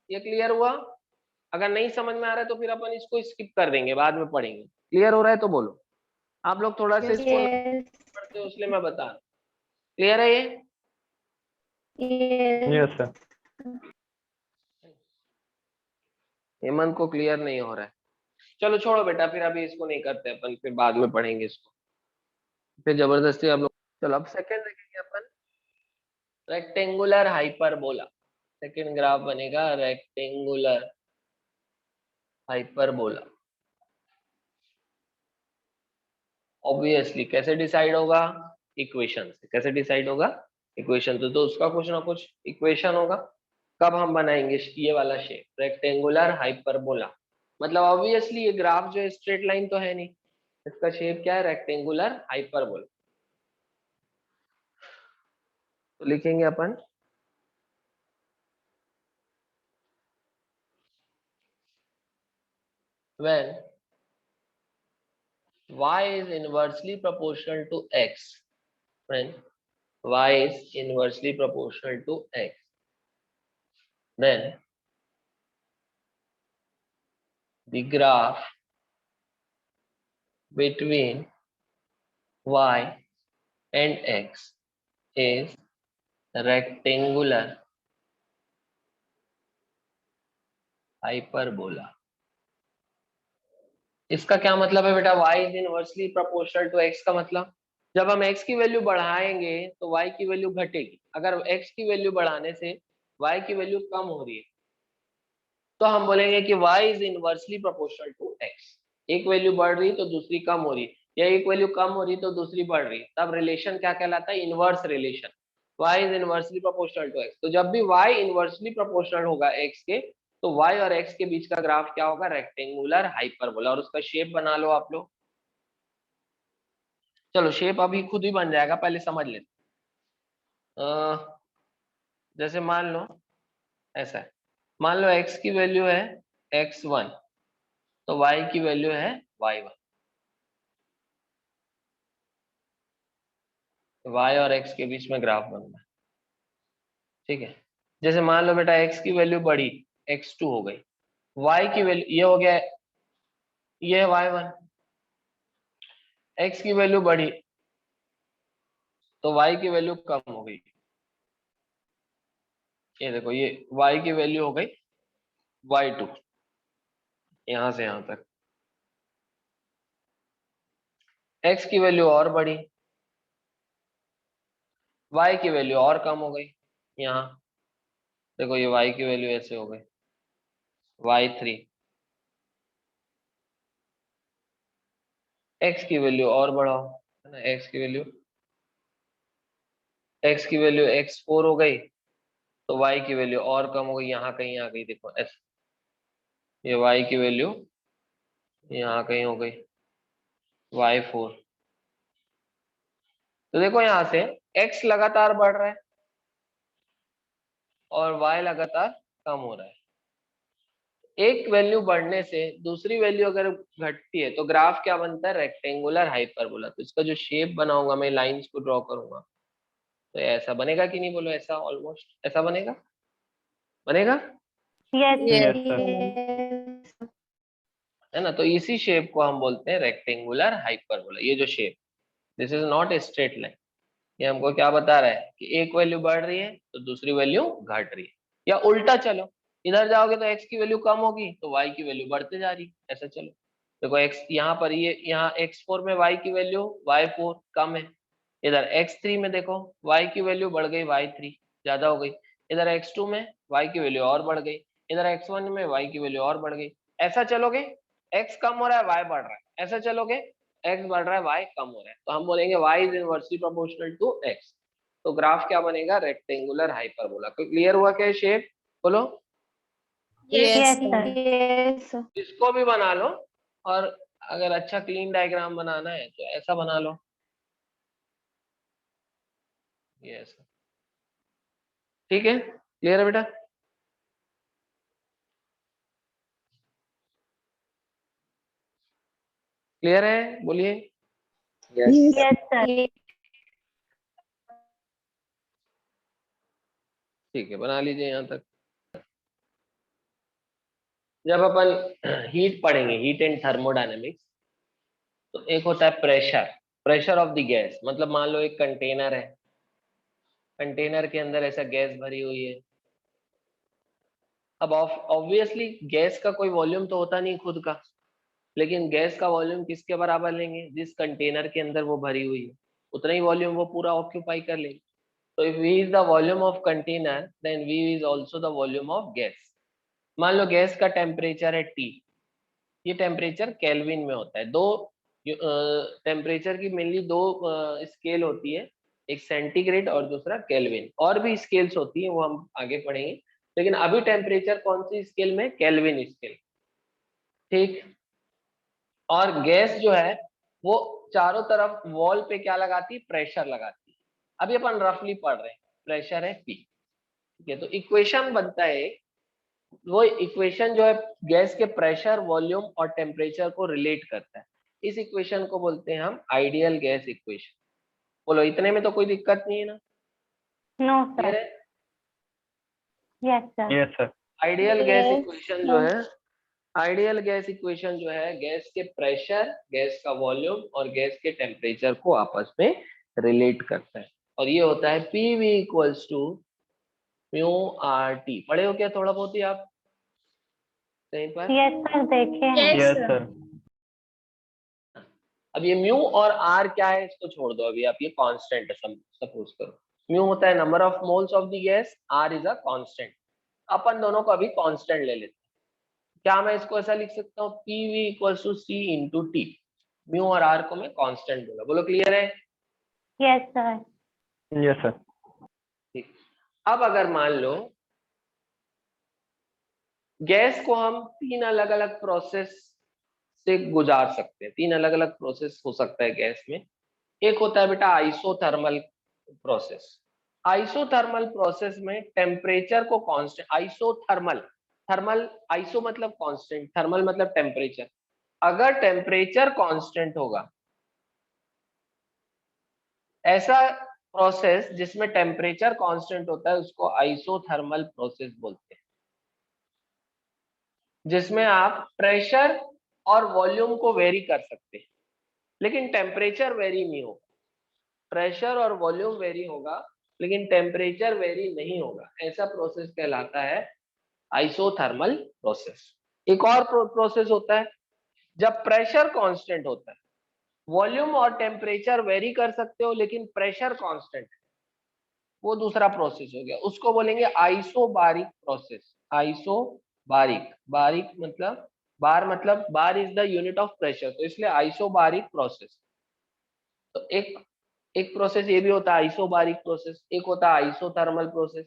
ये क्लियर हुआ? अगर नहीं समझ में आ रहा है तो फिर अपन इसको स्किप कर देंगे, बाद में पढ़ेंगे। क्लियर हो रहा है तो बोलो। आप लोग थोड़ा सा इसको Yes. पढ़ते हो इसलिए मैं बता रहा हूँ। क्लियर है ये? Yes. Yes, sir. हेमंत को क्लियर नहीं हो रहा है, चलो छोड़ो बेटा, फिर अभी इसको नहीं करते अपन, फिर बाद में पढ़ेंगे इसको, फिर जबरदस्ती आप लोग। चलो अब सेकंड देखेंगे अपन, रेक्टेंगुलर हाइपरबोला। सेकंड ग्राफ बनेगा रेक्टेंगुलर हाइपरबोला। ऑब्वियसली कैसे डिसाइड होगा? इक्वेशन से। कैसे डिसाइड होगा? इक्वेशन से। तो उसका कुछ ना कुछ इक्वेशन होगा। कब हम बनाएंगे ये वाला शेप रेक्टेंगुलर हाइपरबोला? मतलब ऑब्वियसली ये ग्राफ जो है स्ट्रेट लाइन तो है नहीं, इसका शेप क्या है? Rectangular hyperbola. तो लिखेंगे अपन when y is inversely proportional to x, when y is inversely proportional to x, then the graph between y and x is rectangular hyperbola. इसका क्या मतलब है बेटा? y is inversely proportional to x का मतलब जब हम x की वैल्यू बढ़ाएंगे तो y की वैल्यू घटेगी। अगर x की वैल्यू बढ़ाने से y की वैल्यू कम हो रही है तो हम बोलेंगे कि y is inversely proportional to x। एक वैल्यू बढ़ रही तो दूसरी कम हो रही, या एक वैल्यू कम हो रही तो दूसरी बढ़ रही, तब रिलेशन क्या कहलाता है? Inverse relation. y is inversely proportional to x। तो जब भी y इनवर्सली प्रोपोर्शनल होगा x के तो y और x के बीच का ग्राफ क्या होगा? Rectangular hyperbola. और उसका शेप बना लो आप लोग। चलो शेप अभी खुद ही बन जाएगा, पहले समझ लेते। जैसे मान लो ऐसा है, मान लो x की वैल्यू है x1 तो y की वैल्यू है y1। y और x के बीच में ग्राफ बनना है, ठीक है। जैसे मान लो बेटा x की वैल्यू बढ़ी, x2 हो गई, y की वैल्यू ये हो गया, ये है y1। x की वैल्यू बढ़ी तो y की वैल्यू कम हो गई, ये देखो ये y की वैल्यू हो गई y2, यहां से यहां तक। x की वैल्यू और बढ़ी, y की वैल्यू और कम हो गई, यहाँ देखो ये y की वैल्यू ऐसे हो गई y3। x की वैल्यू और बढ़ाओ, है ना, x की वैल्यू x4 हो गई तो y की वैल्यू और कम हो गई, यहाँ कहीं आ गई, देखो ऐसे, ये y की वैल्यू यहाँ कहीं हो गई y4। तो देखो यहाँ से x लगातार बढ़ रहा है और y लगातार कम हो रहा है। एक वैल्यू बढ़ने से दूसरी वैल्यू अगर घटती है तो ग्राफ क्या बनता है? Rectangular hyperbola. तो इसका जो शेप बनाऊंगा मैं, लाइंस को ड्रॉ करूंगा, तो ऐसा बनेगा कि नहीं? बोलो, ऐसा ऑलमोस्ट ऐसा बनेगा, बनेगा Yes, Yes, sir. yes. है ना। तो इसी शेप को हम बोलते हैं रेक्टेंगुलर हाइपरबोला। ये जो shape, this is not a straight line. ये हमको क्या बता रहा है कि एक वैल्यू बढ़ रही है तो दूसरी वैल्यू घट रही है, या उल्टा चलो, इधर जाओगे तो x की वैल्यू कम होगी तो y की वैल्यू बढ़ते जा रही, ऐसा चलो। देखो x यहाँ पर, ये यहाँ x4 में y की वैल्यू y4 कम है, इधर x3 में देखो y की वैल्यू बढ़ गई y3 ज्यादा हो गई, इधर x2 में y की वैल्यू और बढ़ गई, इधर x1 में y की वैल्यू और बढ़ गई। ऐसा चलोगे x कम हो रहा है y बढ़ रहा है, ऐसा चलोगे x बढ़ रहा है y कम हो रहा है, तो हम बोलेंगे y is inversely proportional to x। तो ग्राफ क्या बनेगा? Rectangular hyperbola. तो क्लियर हुआ क्या शेप? बोलो। yes, Yes, sir. sir. Yes. इसको भी बना लो, और अगर अच्छा क्लीन डायग्राम बनाना है तो ऐसा बना लो, ये ऐसा। ठीक है, क्लियर है बेटा? क्लियर है? बोलिए। Yes, sir. ठीक है, बना लीजिए यहाँ तक। जब अपन हीट पढ़ेंगे, हीट एंड थर्मोडायनेमिक्स, तो एक होता है pressure, pressure of the gas. मतलब मान लो एक कंटेनर है, कंटेनर के अंदर ऐसा गैस भरी हुई है। अब ऑब्वियसली गैस का कोई वॉल्यूम तो होता नहीं खुद का, लेकिन गैस का वॉल्यूम किसके बराबर लेंगे? जिस कंटेनर के अंदर वो भरी हुई है, उतना ही वॉल्यूम वो पूरा ऑक्यूपाई कर लेगी। तो if V is the volume of container, then V is also the volume of gas। मान लो गैस का टेम्परेचर है T, ये टेम्परेचर केल्विन में होता है। दो टेम्परेचर की मेनली दो स्केल होती है, एक सेंटीग्रेड और दूसरा केल्विन। और भी स्केल्स होती है, वो हम आगे पढ़ेंगे, लेकिन अभी टेम्परेचर कौन सी स्केल में? केल्विन स्केल, ठीक। और गैस जो है वो चारों तरफ वॉल पे क्या लगाती है? प्रेशर लगाती है। अभी अपन रफली पढ़ रहे हैं, प्रेशर है P, ठीक है। तो इक्वेशन बनता है, वो इक्वेशन जो है गैस के प्रेशर, वॉल्यूम और टेम्परेचर को रिलेट करता है। इस इक्वेशन को बोलते हैं हम आइडियल गैस इक्वेशन। बोलो, इतने में तो कोई दिक्कत नहीं है ना? No, clear sir. है? Yes, sir. Yes, sir. Ideal gas Yes, equation जो है आइडियल गैस इक्वेशन जो है गैस के प्रेशर, गैस का वॉल्यूम और गैस के टेम्परेचर को आपस में रिलेट करता है, और ये होता है PV equals to mu RT। पढ़े हो क्या थोड़ा बहुत ही आप कहीं पर? यस सर, देखे हैं। Yes, yes sir. सर। अब ये म्यू और R क्या है इसको छोड़ दो, अभी आप ये कांस्टेंट है सपोज करो। म्यू होता है number of moles of the gas, R is a constant. अपन दोनों को अभी कांस्टेंट ले लेते हैं। क्या मैं इसको ऐसा लिख सकता हूँ, PV equals to C into T। Mu और R को मैं कांस्टेंट बोला, बोलो क्लियर है? Yes sir. Yes sir. ठीक। अब अगर मान लो गैस को हम तीन अलग अलग प्रोसेस से गुजार सकते हैं, तीन अलग अलग प्रोसेस हो सकता है गैस में। एक होता है बेटा आइसोथर्मल प्रोसेस। आइसोथर्मल प्रोसेस में टेम्परेचर को कांस्टेंट, आइसोथर्मल, थर्मल आइसो मतलब कांस्टेंट, थर्मल मतलब टेम्परेचर। अगर टेम्परेचर कांस्टेंट होगा, ऐसा प्रोसेस जिसमें टेम्परेचर कांस्टेंट होता है उसको आइसोथर्मल प्रोसेस बोलते हैं, जिसमें आप प्रेशर और वॉल्यूम को वेरी कर सकते हैं लेकिन टेम्परेचर वेरी नहीं होगा। प्रेशर और वॉल्यूम वेरी होगा लेकिन टेम्परेचर वेरी नहीं होगा। ऐसा प्रोसेस कहलाता है आइसोथर्मल प्रोसेस। एक और प्रोसेस होता है जब प्रेशर कांस्टेंट होता है, वॉल्यूम और टेम्परेचर वेरी कर सकते हो लेकिन प्रेशर कांस्टेंट है, वो दूसरा प्रोसेस हो गया, उसको बोलेंगे आइसोबारिक प्रोसेस। आइसोबारिक, बारिक मतलब बार, मतलब bar is the unit of pressure, तो इसलिए आइसोबारिक प्रोसेस। तो एक प्रोसेस ये भी होता है आइसोबारिक प्रोसेस, एक होता है आइसोथर्मल प्रोसेस।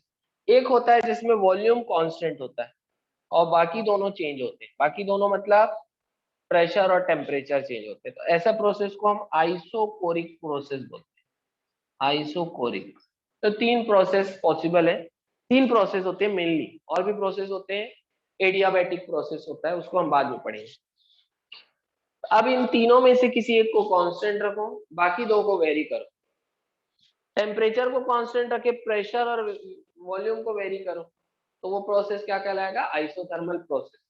एक होता है जिसमें वॉल्यूम कांस्टेंट होता है और बाकी दोनों चेंज होते हैं, बाकी दोनों मतलब प्रेशर और टेम्परेचर चेंज होते हैं, तो ऐसा प्रोसेस को हम आइसोकोरिक प्रोसेस बोलते हैं। आइसोकोरिक। तो तीन प्रोसेस पॉसिबल है, तीन प्रोसेस होते हैं मेनली, और भी प्रोसेस होते हैं, एडियाबैटिक प्रोसेस होता है उसको हम बाद में पढ़ेंगे। अब इन तीनों में से किसी एक को कांस्टेंट रखो, बाकी दो को वेरी करो। टेम्परेचर को कांस्टेंट रखे, प्रेशर और वॉल्यूम को वेरी करो, तो वो प्रोसेस क्या कहलाएगा, आइसोथर्मल प्रोसेस।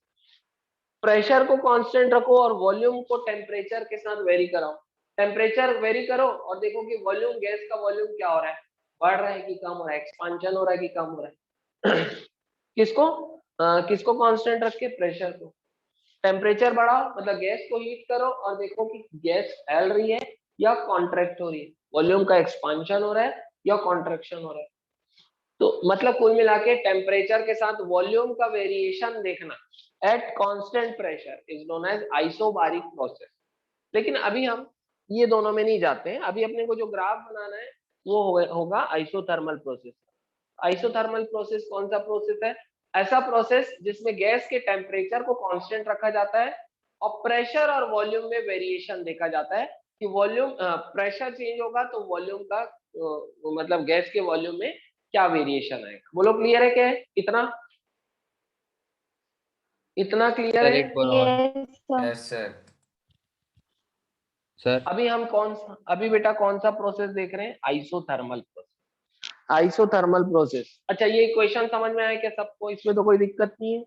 प्रेशर को कांस्टेंट रखो और वॉल्यूम को टेम्परेचर के साथ वेरी कराओ। टेम्परेचर वेरी करो और देखो कि वॉल्यूम, गैस का वॉल्यूम क्या हो रहा है, बढ़ रहा है कि कम हो रहा है, एक्सपांशन हो रहा है कि कम हो रहा है। किसको कांस्टेंट रख के, प्रेशर को। टेम्परेचर बढ़ाओ मतलब गैस को हीट करो और देखो कि गैस फैल रही है या कॉन्ट्रैक्ट हो रही है, वॉल्यूम का एक्सपांशन हो रहा है या कॉन्ट्रैक्शन हो रहा है। तो मतलब कुल मिला के टेम्परेचर के साथ वॉल्यूम का वेरिएशन देखना at constant pressure is known as isobaric process. लेकिन अभी हम ये दोनों में नहीं जाते हैं, अभी अपने को जो ग्राफ बनाना है वो होगा आइसोथर्मल प्रोसेस। आइसोथर्मल प्रोसेस कौन सा प्रोसेस है, ऐसा प्रोसेस जिसमें गैस के टेम्परेचर को कांस्टेंट रखा जाता है और प्रेशर और वॉल्यूम में वेरिएशन देखा जाता है कि वॉल्यूम, प्रेशर चेंज होगा तो वॉल्यूम का मतलब गैस के वॉल्यूम में क्या वेरिएशन आएगा। बोलो क्लियर है क्या है? इतना क्लियर सर है? एक बार और। Yes sir. Yes sir. Sir अभी हम अभी बेटा कौन सा प्रोसेस देख रहे हैं, आइसोथर्मल प्रोसेस। आइसोथर्मल प्रोसेस, अच्छा ये इक्वेशन समझ में आया क्या सबको, इसमें तो कोई दिक्कत नहीं है,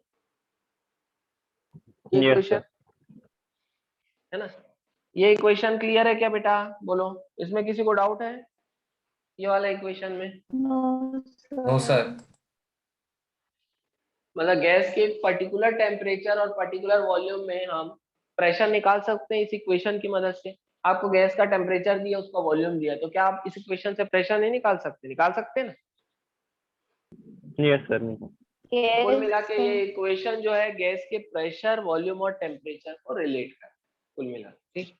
ये यस इक्वेशन सर। है ना? ये इक्वेशन क्लियर है क्या बेटा, बोलो। इसमें किसी को डाउट है ये वाला इक्वेशन में? No sir. मतलब गैस के पर्टिकुलर टेम्परेचर और पर्टिकुलर वॉल्यूम में हम प्रेशर निकाल सकते हैं इस इक्वेशन की मदद से। आपको गैस का टेम्परेचर दिया, उसका वॉल्यूम दिया, तो क्या आप इस इक्वेशन से प्रेशर नहीं निकाल सकते? निकाल सकते हैं ना। Yes sir. कुल मिला यस के ये इक्वेशन जो है गैस के प्रेशर, वॉल्यूम और टेम्परेचर को रिलेट कर कुल मिला के, ठीक।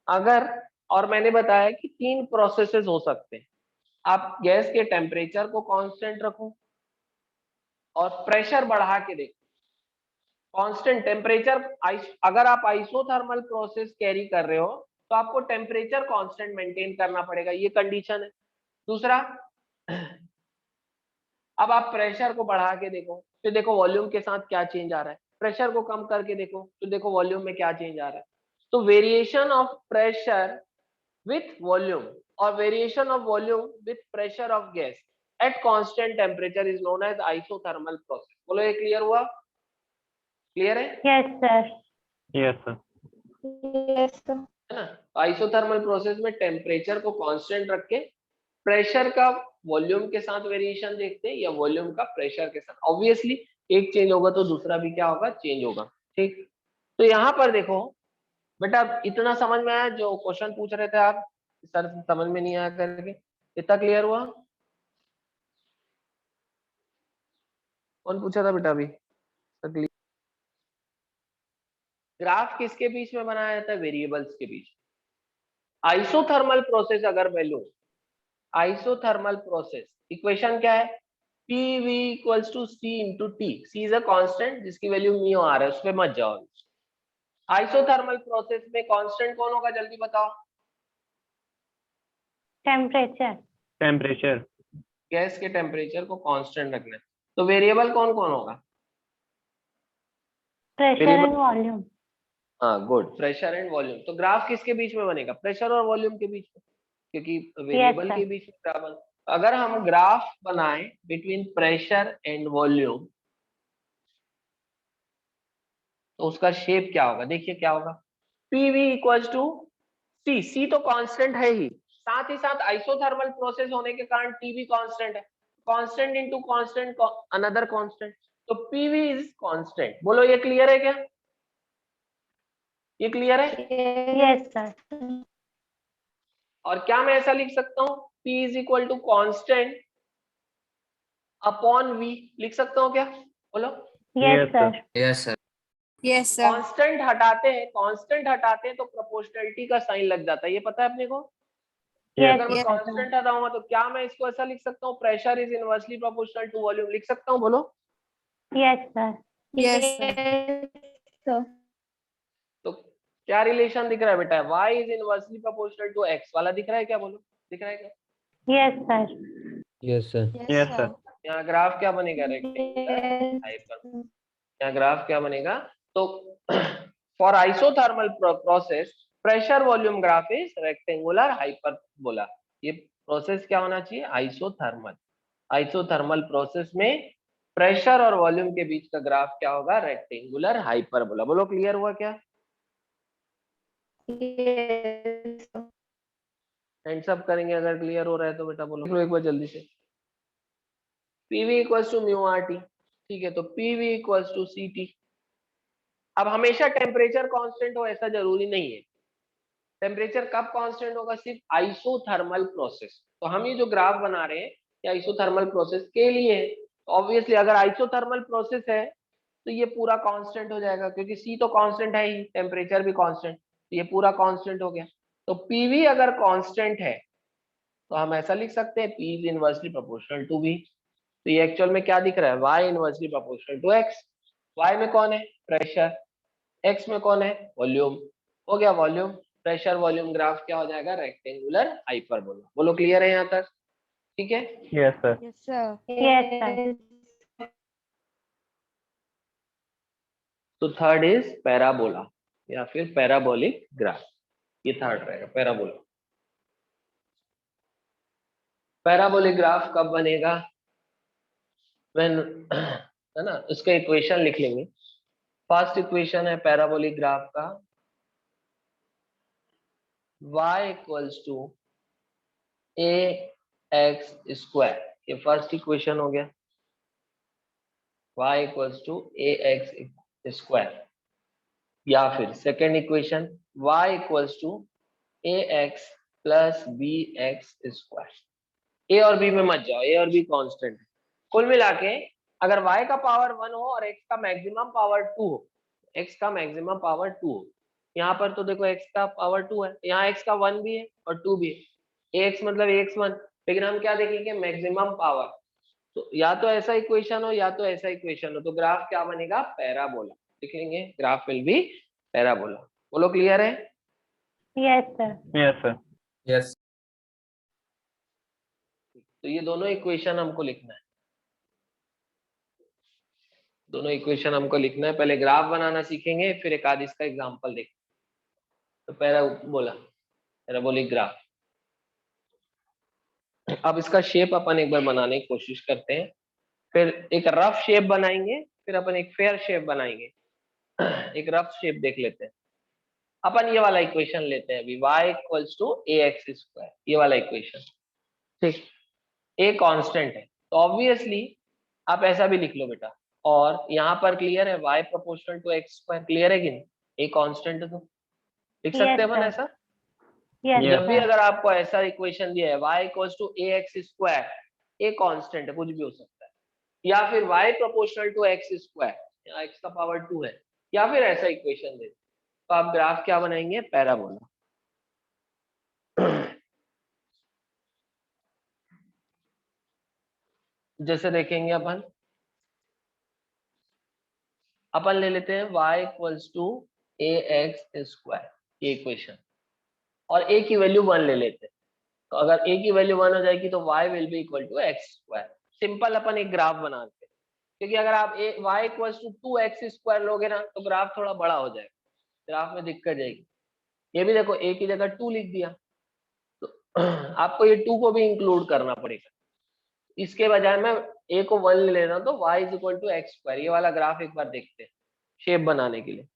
अगर, और मैंने बताया कि तीन प्रोसेसेस हो सकते हैं, आप गैस के टेम्परेचर को कांस्टेंट रखो और प्रेशर बढ़ा के देखो। कांस्टेंट टेम्परेचर, अगर आप आइसोथर्मल प्रोसेस कैरी कर रहे हो तो आपको टेम्परेचर कांस्टेंट मेंटेन करना पड़ेगा, ये कंडीशन है। दूसरा, अब आप प्रेशर को बढ़ा के देखो, फिर देखो वॉल्यूम के साथ क्या चेंज आ रहा है। प्रेशर को कम करके देखो, फिर देखो वॉल्यूम में क्या चेंज आ रहा है। तो variation of pressure with volume और variation of volume with pressure of gas at constant temperature is known as isothermal process. बोलो ये क्लियर हुआ? क्लियर है? Yes, sir. Yes, sir. Yes, sir. है ना? आइसोथर्मल प्रोसेस में टेम्परेचर को constant रख के प्रेशर का वॉल्यूम के साथ वेरिएशन देखते हैं या वॉल्यूम का प्रेशर के साथ। ऑब्वियसली एक चेंज होगा तो दूसरा भी क्या होगा, चेंज होगा। ठीक, तो यहाँ पर देखो बेटा, इतना समझ में आया जो क्वेश्चन पूछ रहे थे आप, सर समझ में नहीं आया करके, इतना क्लियर हुआ? कौन पूछा था बेटा अभी? ग्राफ किसके बीच में बनाया जाता है? वेरिएबल्स के बीच। आइसोथर्मल प्रोसेस अगर मैं लूं, आइसोथर्मल प्रोसेस इक्वेशन क्या है? PV equals to C into T. C is a constant जिसकी वैल्यू म्यू आ रहा है, उस पे मत जाओ। आइसोथर्मल प्रोसेस में कांस्टेंट कौन होगा, जल्दी बताओ? Temperature. Temperature. गैस के टेम्परेचर को कांस्टेंट रखना है, तो वेरिएबल कौन कौन होगा? Pressure Variable- and volume. हाँ गुड, प्रेशर एंड वॉल्यूम। तो ग्राफ किसके बीच में बनेगा? प्रेशर और वॉल्यूम के बीच में, क्योंकि वेरिएबल sir. के बीच में ग्राफ बन। अगर हम ग्राफ बनाएं बिटवीन प्रेशर एंड वॉल्यूम तो उसका शेप क्या होगा? देखिए क्या होगा, पीवी इक्वल्स टू सी। सी तो कांस्टेंट है ही, साथ ही साथ आइसोथर्मल प्रोसेस होने के कारण टीवी कांस्टेंट है। Constant into constant another constant, तो पीवी इज कांस्टेंट। बोलो ये क्लियर है क्या? ये क्लियर है? Yes, sir. और क्या मैं ऐसा लिख सकता हूँ, P is equal to constant upon V, लिख सकता हूँ क्या? बोलो। Yes, Yes, sir. sir. Yes, sir. Yes, sir. Constant हटाते हैं, कांस्टेंट हटाते हैं तो प्रोपोर्शनलिटी का साइन लग जाता है, ये पता है अपने को? Yes, अगर मैं Yes, कांस्टेंट हटाऊंगा तो क्या मैं इसको ऐसा लिख सकता हूँ, pressure is inversely proportional to volume, लिख सकता हूँ? बोलो। Yes, sir. Yes, sir. Sir. तो क्या रिलेशन दिख रहा है बेटा? Y is inversely proportional to X वाला दिख रहा है क्या? बोलो, दिख रहा है क्या? Yes, sir. Yes, sir. Yes, sir. यहाँ ग्राफ क्या बनेगा? Rectangular hyper. यहाँ ग्राफ क्या बनेगा? तो for isothermal process pressure volume graph is rectangular hyperbola. ये प्रोसेस क्या होना चाहिए? आइसोथर्मल। आइसोथर्मल प्रोसेस में प्रेशर और वॉल्यूम के बीच का ग्राफ क्या होगा? Rectangular hyperbola. बोलो क्लियर हुआ क्या? Yes, sir. हैंड्स अप करेंगे अगर क्लियर हो रहा है तो बेटा बोलो एक बार जल्दी से। PV equals to mu R T, ठीक है, तो PV equals to C T. अब हमेशा टेम्परेचर कांस्टेंट हो ऐसा जरूरी नहीं है। टेम्परेचर कब कांस्टेंट होगा? सिर्फ आइसोथर्मल प्रोसेस। तो हम ये जो ग्राफ बना रहे हैं ये आइसोथर्मल प्रोसेस के लिए है। ऑब्वियसली अगर आइसोथर्मल प्रोसेस है तो ये पूरा कांस्टेंट हो जाएगा, क्योंकि सी तो कांस्टेंट है ही, टेम्परेचर भी कांस्टेंट, तो ये पूरा कांस्टेंट हो गया। तो पीवी अगर कांस्टेंट है तो हम ऐसा लिख सकते हैं P is inversely proportional to V. तो ये एक्चुअल में क्या दिख रहा है? Y inversely proportional to X. Y में कौन है? प्रेशर। एक्स में कौन है? वॉल्यूम। हो गया वॉल्यूम, प्रेशर वॉल्यूम ग्राफ क्या हो जाएगा? Rectangular hyperbola. बोलो क्लियर है यहाँ तक? ठीक है। Yes, sir. Yes, sir. Yes, sir. तो थर्ड इज पैराबोला या फिर पैराबोलिक ग्राफ, ये थर्ड रहेगा पैराबोला। पैराबोलिक ग्राफ कब बनेगा? व्हेन है ना, उसका इक्वेशन लिख लेंगे। फर्स्ट इक्वेशन है पैराबोलिक ग्राफ का, y equals to A X square, ये फर्स्ट इक्वेशन हो गया। y equals to A X square, या फिर second equation y equals to A x plus B x square. A और बी में मत जाओ, ए और बी कांस्टेंट है। कुल मिला के अगर y का पावर 1 हो और x का मैक्सिमम पावर 2 हो, x का मैक्सिमम पावर 2 हो, यहाँ पर तो देखो x का पावर 2 है, यहाँ x का 1 भी है और 2 भी है, ax मतलब x1, लेकिन हम क्या देखेंगे? Maximum power. तो या तो ऐसा इक्वेशन हो या तो ऐसा इक्वेशन हो, तो ग्राफ क्या बनेगा? पैराबोला। लिख लेंगे ग्राफ विल बी पैराबोला। बोलो क्लियर है? Yes, sir. Yes, sir. Yes. तो ये दोनों इक्वेशन हमको लिखना है, दोनों इक्वेशन हमको लिखना है। पहले ग्राफ बनाना सीखेंगे, फिर एक आध इसका एग्जांपल देखेंगे। तो पैराबोला, पैराबोलिक ग्राफ। अब इसका शेप अपन एक बार बनाने की कोशिश करते हैं, फिर एक रफ शेप बनाएंगे, फिर अपन एक फेयर शेप बनाएंगे। एक रफ शेप देख लेते हैं। अपन ये वाला इक्वेशन लेते हैं अभी, y equals to ax square, ये वाला इक्वेशन, ठीक। a कांस्टेंट है तो ऑब्वियसली आप ऐसा भी लिख लो बेटा, और यहाँ पर क्लियर है y proportional to x square, clear है कि नहीं? a कांस्टेंट है तो लिख सकते हैं अपन sir. ऐसा। Yes, जब भी sir. अगर आपको ऐसा इक्वेशन दिया है y equals to ax square, a constant है, कुछ भी हो सकता है, या फिर y proportional to x square, यहाँ x का पावर 2 है, या फिर ऐसा इक्वेशन दे तो आप ग्राफ क्या बनाएंगे? पैराबोला। जैसे देखेंगे अपन ले लेते हैं y equals to ax square, ये इक्वेशन, और a की वैल्यू 1 ले लेते हैं। तो अगर a की वैल्यू 1 हो जाएगी तो y will be equal to x square. Simple अपन एक ग्राफ बनाते हैं, क्योंकि अगर आप y equals to 2x square लोगे ना तो ग्राफ थोड़ा बड़ा हो जाएगा, ग्राफ में दिक्कत जाएगी। ये भी देखो a की जगह 2 लिख दिया, तो आपको ये 2 को भी इंक्लूड करना पड़ेगा। इसके बजाय मैं a को 1 ले लेना, तो y is equal to x square. ये वाला ग्राफ एक बार देखते हैं शेप बनाने के लिए।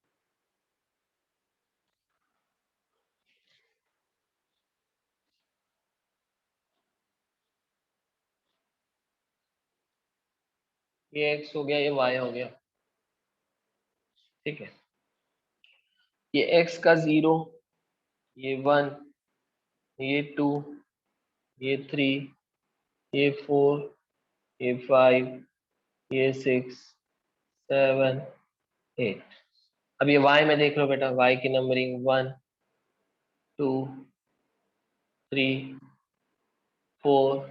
ये x हो गया, ये y हो गया, ठीक है। ये x का 0, ये 1, ये 2, ये 3, ये 4, ये 5, ये 6, 7, 8। अब ये y में देख लो बेटा, y की नंबरिंग 1, 2, 3, 4,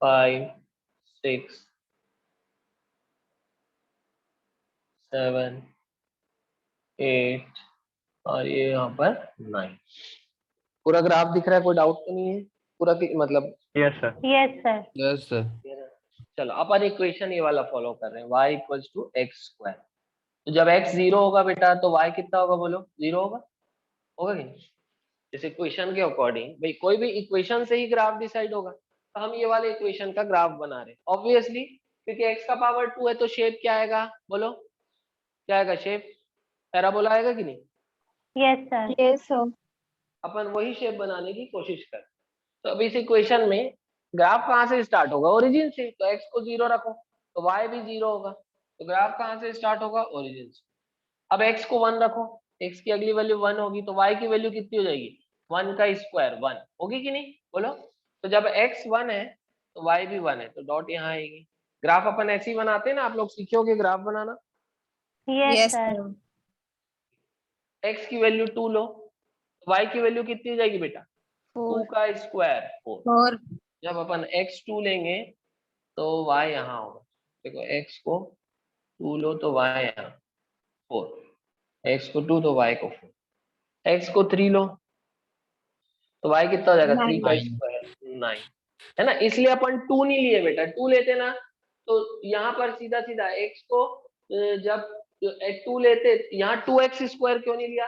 5, 6, 7, 8 और ये यहाँ पर 9। पूरा ग्राफ दिख रहा है, कोई डाउट तो नहीं है? पूरा मतलब Yes, sir. Yes, sir. Yes, sir. चलो अपन इक्वेशन ये वाला फॉलो कर रहे हैं, y equals to x square. तो जब x 0 होगा बेटा तो y कितना होगा? बोलो 0 होगा, होगा कि नहीं? इस इक्वेशन के अकॉर्डिंग भाई कोई भी इक्वेशन से ही ग्राफ डिसाइड होगा, तो हम ये वाले इक्वेशन का ग्राफ बना रहे हैं। ऑब्वियसली क्योंकि x का पावर 2 है तो शेप क्या आएगा? बोलो क्या आएगा? शेप पैराबोला आएगा कि नहीं? Yes, sir. Yes, sir. अपन वही शेप बनाने की कोशिश कर। तो अब इस इक्वेशन में ग्राफ कहाँ से स्टार्ट होगा? ओरिजिन से। तो x को 0 रखो तो y भी 0 होगा, तो ग्राफ कहाँ से स्टार्ट होगा? ओरिजिन से। अब x को 1 रखो, x की अगली वैल्यू 1 होगी, तो y की वैल्यू कितनी हो जाएगी? 1 का स्क्वायर 1 होगी कि नहीं? बोलो। तो जब x 1 है तो y भी 1 है, तो डॉट यहाँ आएगी। ग्राफ अपन ऐसे ही बनाते हैं ना, आप लोग सीखे होगे ग्राफ बनाना। Yes, Yes, sir. sir. x की वैल्यू 2 लो, y की वैल्यू कितनी हो जाएगी बेटा? 2 4. का स्क्वायर 4। 4. जब अपन x2 लेंगे तो y यहाँ होगा। देखो x को 2 लो तो y यहाँ 4, x को 2 तो y को 4, x को 3 लो तो y कितना हो जाएगा? 3 का स्क्वायर 9, है ना। इसलिए अपन 2 नहीं लिए बेटा, 2 लेते ना तो यहाँ पर सीधा सीधा x को जब 2 लेते, यहाँ 2x स्क्वायर क्यों नहीं लिया?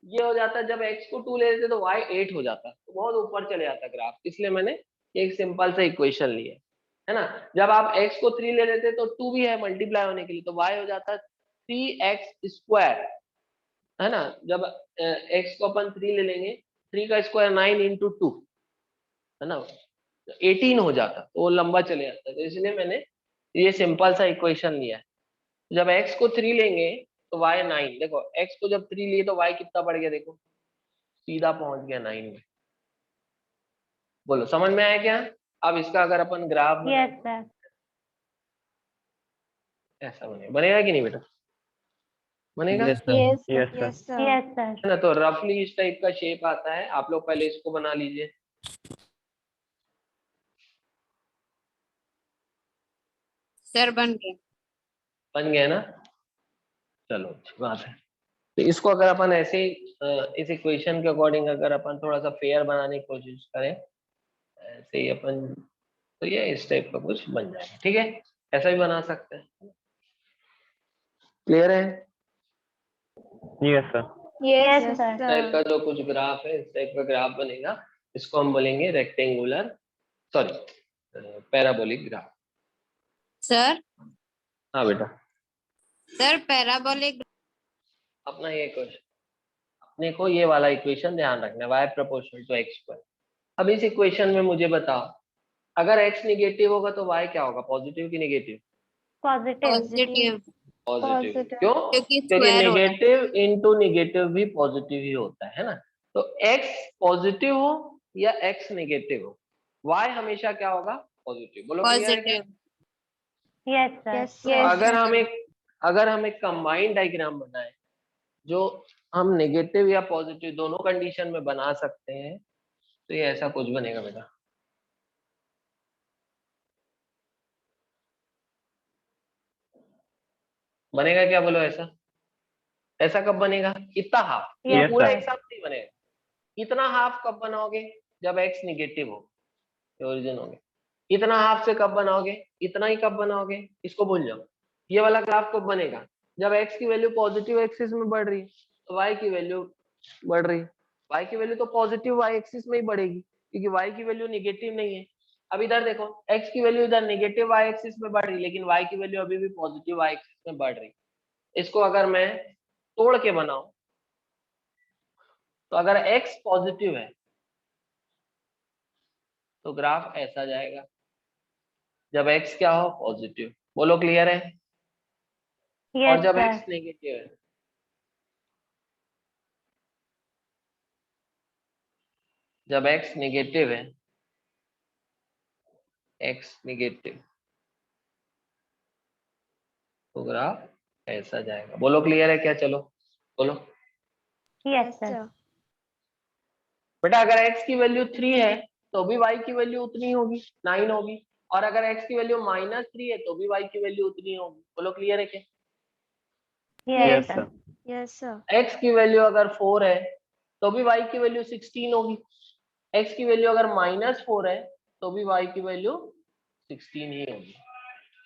ये हो जाता जब x को 2 ले लेते तो y 8 हो जाता, तो बहुत ऊपर चले जाता ग्राफ, इसलिए मैंने एक सिंपल सा इक्वेशन लिया है ना। जब आप x को 3 ले लेते तो 2 भी है मल्टीप्लाई होने के लिए, तो y हो जाता 3x स्क्वायर, है ना। जब x को अपन 3 ले लेंगे, 3 का स्क्वायर 9 इंटू 2, है ना, 18 हो जाता, तो वो लंबा चले जाता, तो इसलिए मैंने ये सिंपल सा इक्वेशन लिया है। जब x को 3 लेंगे तो y 9, देखो x को जब 3 लिए तो y कितना बढ़ गया? देखो सीधा पहुंच गया 9 में। बोलो समझ में आया क्या? अब इसका अगर अपन ग्राफ Yes, sir. ऐसा बनेगा कि नहीं बेटा? बनेगा, Yes, sir. Yes, sir. Yes, sir. Yes, sir. Yes, sir. है ना। तो रफली इस टाइप का शेप आता है, आप लोग पहले इसको बना लीजिए। सर बन गया। बन गया ना, चलो अच्छी बात है। तो इसको अगर अपन ऐसे ही इस इक्वेशन के अकॉर्डिंग अगर अपन थोड़ा सा फेयर बनाने की कोशिश करें, ऐसे ही अपन, तो ये इस टाइप का कुछ बन जाएगा, ठीक है। ऐसा भी बना सकते हैं, क्लियर है? Yes, sir. Yes, Yes, sir. इस टाइप का जो कुछ ग्राफ है, इस टाइप का ग्राफ बनेगा, इसको हम बोलेंगे rectangular, sorry parabolic graph. Sir हाँ बेटा, सर पैराबोलिक अपना ये क्वेश्चन, अपने को ये वाला इक्वेशन ध्यान रखना है, y proportional to x square. अब इस इक्वेशन में मुझे बताओ, अगर x निगेटिव होगा तो y क्या होगा, पॉजिटिव की negative? Positive. Positive, positive. Positive. क्यों? क्योंकि क्योंकि स्क्वायर हो रहा है। नेगेटिव इंटू नेगेटिव भी पॉजिटिव ही होता है ना। तो x पॉजिटिव हो या x नेगेटिव हो, y हमेशा क्या होगा, पॉजिटिव। बोलो क्लियर है क्या? पॉजिटिव। Yes sir. Yes, तो sir. अगर हम एक कंबाइंड डायग्राम बनाए जो हम नेगेटिव या पॉजिटिव दोनों कंडीशन में बना सकते हैं, तो ये ऐसा कुछ बनेगा बेटा। बनेगा क्या, बोलो ऐसा? ऐसा कब बनेगा? इतना हाफ, ये Yes, पूरा sir. एक साथ नहीं बनेगा। इतना हाफ कब बनाओगे, जब x निगेटिव हो, ओरिजिन हो गया। इतना हाफ से कब बनाओगे, इतना ही कब बनाओगे, इसको भूल जाओ। ये वाला ग्राफ कब बनेगा, जब x की वैल्यू पॉजिटिव एक्सिस में बढ़ रही है तो y की वैल्यू बढ़ रही है। y की वैल्यू तो पॉजिटिव y एक्सिस में ही बढ़ेगी, क्योंकि y की वैल्यू नेगेटिव नहीं है। अब इधर देखो, x की वैल्यू इधर नेगेटिव y एक्सिस में बढ़ रही, लेकिन y की वैल्यू अभी भी पॉजिटिव y एक्सिस में बढ़ रही। इसको अगर मैं तोड़ के बनाऊं, तो अगर x पॉजिटिव है तो ग्राफ ऐसा जाएगा, जब x क्या हो, पॉजिटिव। बोलो क्लियर है? और Yes, जब sir. x नेगेटिव है, जब x नेगेटिव है, x नेगेटिव, तो ग्राफ ऐसा जाएगा। बोलो क्लियर है क्या? चलो बोलो Yes, sir. बेटा। अगर x की वैल्यू 3 है तो भी y की वैल्यू उतनी होगी, 9 होगी। और अगर x की वैल्यू -3 है तो भी y की वैल्यू उतनी होगी। बोलो क्लियर है क्या? Yes, Yes, sir. sir. Yes, sir. x की वैल्यू अगर 4 है तो भी y की वैल्यू 16 होगी। x की वैल्यू अगर -4 है तो भी y की वैल्यू 16 ही होगी।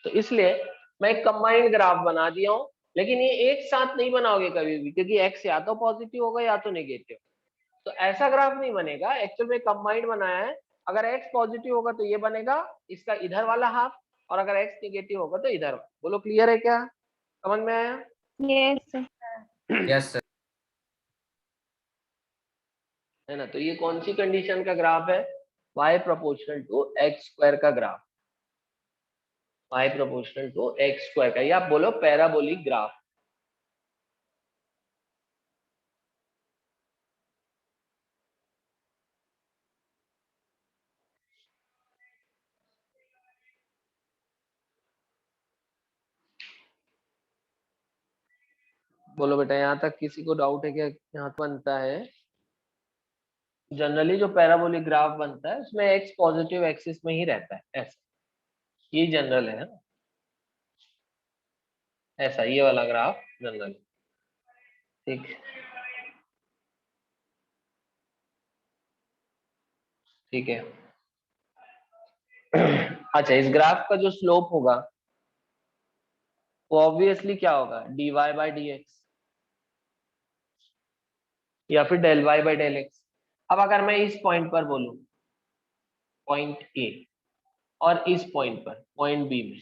तो इसलिए मैं एक कंबाइंड ग्राफ बना दिया हूं, लेकिन ये एक साथ नहीं बनाओगे कभी भी, क्योंकि x या तो पॉजिटिव होगा या तो नेगेटिव। तो ऐसा ग्राफ नहीं बनेगा, एक्चुअल में कंबाइंड बनाया है। अगर x पॉजिटिव होगा तो ये बनेगा, इसका इधर वाला हाफ, और अगर x नेगेटिव होगा तो इधर। बोलो क्लियर है क्या, समझ में आया? Yes, sir. Yes, sir. है ना। तो ये कौन सी कंडीशन का ग्राफ है, y proportional to x square का graph, y proportional to x square का, या आप बोलो पैराबोलिक ग्राफ। बोलो बेटा, यहाँ तक किसी को डाउट है क्या? यहाँ बनता है जनरली जो पैराबोलिक ग्राफ बनता है उसमें x पॉजिटिव एक्सिस में ही रहता है, ऐसा ये जनरल है ना? ऐसा ये वाला ग्राफ जनरल, ठीक ठीक है। अच्छा, इस ग्राफ का जो स्लोप होगा वो ऑब्वियसली क्या होगा, dy बाई डी एक्स, या फिर del y by del x. अब अगर मैं इस पॉइंट पर बोलूं, पॉइंट ए, और इस पॉइंट पर पॉइंट बी में,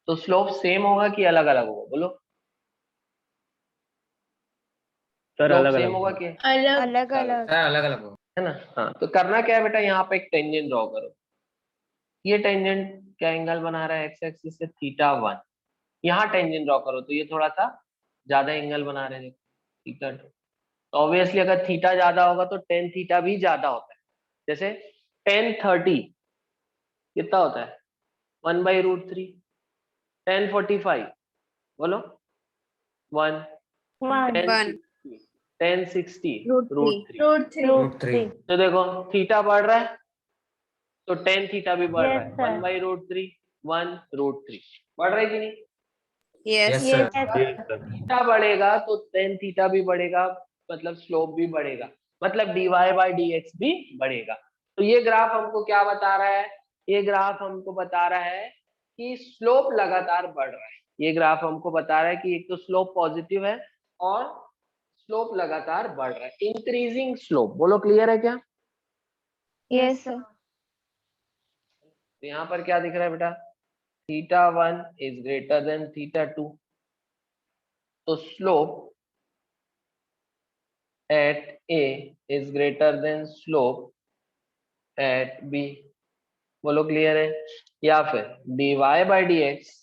तो स्लोप सेम होगा कि अलग अलग होगा? बोलो। सर स्लोप अलग सेम अलग होगा कि अलग अलग. Sir, अलग-अलग हो. है ना? हाँ, तो करना क्या है बेटा, यहाँ पे एक टेंजेंट ड्रॉ करो। ये टेंजेंट क्या एंगल बना रहा है, एक्स एक्सिस से θ1। यहाँ टेंजेंट ड्रॉ करो तो ये थोड़ा सा ज्यादा एंगल बना रहे हैं, θ2। तो ऑब्वियसली अगर थीटा ज्यादा होगा तो टेन थीटा भी ज्यादा होता है। जैसे 1030 कितना होता है, 1/√3। 1045 बोलो 1। 1. 1060 1060 √3. √3। Root 3. तो देखो थीटा बढ़ रहा है तो टेन थीटा भी बढ़ रहा Yes, है, sir. 1/√3 1√3 बढ़ रहा है कि नहीं? Yes. Yes, Yes, sir. sir. Yes, sir. Theta बढ़ेगा तो टेन थीटा भी बढ़ेगा, मतलब स्लोप भी बढ़ेगा, मतलब dy बाई डी एक्स भी बढ़ेगा। तो ये ग्राफ हमको क्या बता रहा है, ये ग्राफ हमको बता रहा है कि स्लोप लगातार बढ़ रहा है। ये ग्राफ हमको बता रहा है कि एक तो स्लोप पॉजिटिव है और स्लोप लगातार बढ़ रहा है, इंक्रीजिंग स्लोप। बोलो क्लियर है क्या? Yes, sir. तो यहाँ पर क्या दिख रहा है बेटा, θ1 इज ग्रेटर देन θ2, तो slope at A is greater than slope at B, बोलो क्लियर है? या फिर dy by dx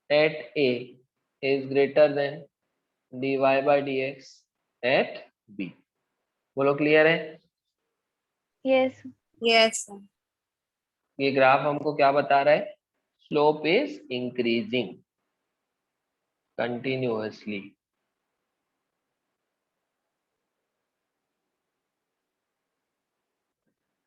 at A is greater than dy by dx at B, बोलो क्लियर है? Yes. Yes, sir. ये ग्राफ हमको क्या बता रहा है? Slope is increasing continuously.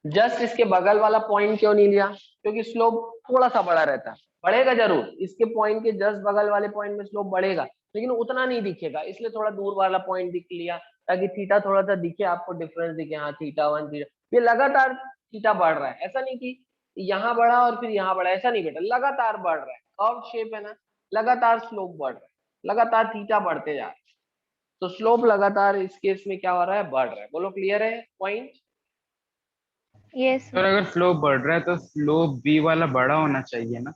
Just इसके बगल वाला पॉइंट क्यों नहीं लिया? क्योंकि स्लोप थोड़ा सा बड़ा रहता है, बढ़ेगा जरूर, इसके पॉइंट के जस्ट बगल वाले पॉइंट में स्लोप बढ़ेगा, लेकिन उतना नहीं दिखेगा, इसलिए थोड़ा दूर वाला पॉइंट दिख लिया ताकि थीटा थोड़ा सा दिखे, आपको डिफरेंस दिखे। हाँ थीटा 1 थीटा, ये लगातार थीटा बढ़ रहा है, ऐसा नहीं कि यहाँ बढ़ा और फिर यहाँ बढ़ा, ऐसा नहीं बेटा, लगातार बढ़ रहा है, कर्व शेप है ना, लगातार स्लोप बढ़ रहा है, लगातार थीटा बढ़ते जा रहा है, तो स्लोप लगातार इस केस में क्या हो रहा है? बढ़ रहा है। बोलो क्लियर है पॉइंट? Yes. सर अगर स्लोप बढ़ रहा है तो स्लोप बी वाला बड़ा होना चाहिए ना?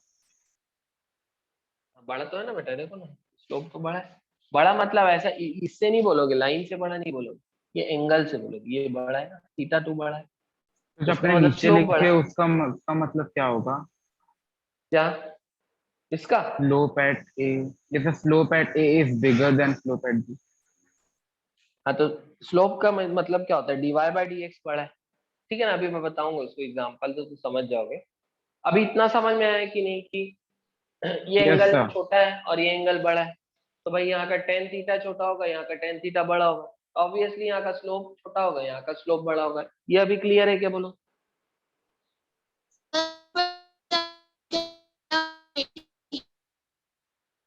बड़ा तो है ना बेटा, देखो ना स्लोप तो बड़ा है। बड़ा मतलब ऐसा इससे नहीं बोलोगे, लाइन से बड़ा नहीं बोलोगे, ये एंगल से बोलोगे, ये बड़ा है ना, थीटा 2 बड़ा है, तो जो उसका आपने मतलब नीचे slope बढ़ा लिखे है। उसका मतलब क्या होगा? क्या इसका? स्लोप एट ए, जैसे slope at a is bigger than slope at b. हाँ तो स्लोप का मतलब क्या होता है? dy by dx बड़ा है, ठीक है ना? अभी मैं बताऊंगा उसको एग्जांपल, तो समझ जाओगे। अभी इतना समझ में आया कि नहीं कि ये यस एंगल सर। छोटा है और ये एंगल बड़ा है, तो भाई यहाँ का tan थीटा छोटा होगा, यहाँ का tan थीटा बड़ा होगा, ऑब्वियसली यहाँ का स्लोप छोटा होगा, यहाँ का स्लोप बड़ा होगा। ये अभी क्लियर है क्या? बोलो।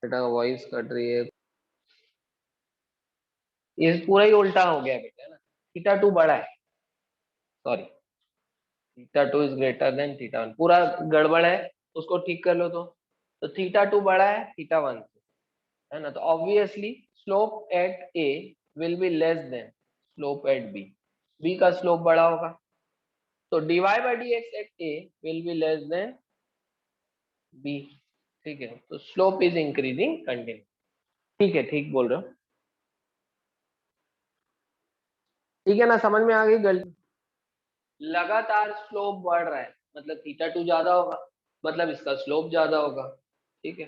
बेटा वॉइस कट रही है, ये पूरा ही उल्टा हो गया बेटा, है ना? थीटा 2 बड़ा है, sorry, theta 2 is greater than theta 1, पूरा गड़बड़ है, उसको ठीक कर लो। तो थीटा 2 बड़ा है थीटा 1 से, है ना? तो obviously slope at a will be less than slope at b, b का स्लोप बड़ा होगा, तो dy by dx at a will be less than b, ठीक है? तो स्लोप इज इंक्रीजिंग कंटिन्यू, ठीक है? ठीक बोल रहे हो, ठीक है ना? समझ में आ गई गलती? लगातार स्लोप बढ़ रहा है मतलब थीटा 2 ज्यादा होगा, मतलब इसका स्लोप ज्यादा होगा, ठीक है?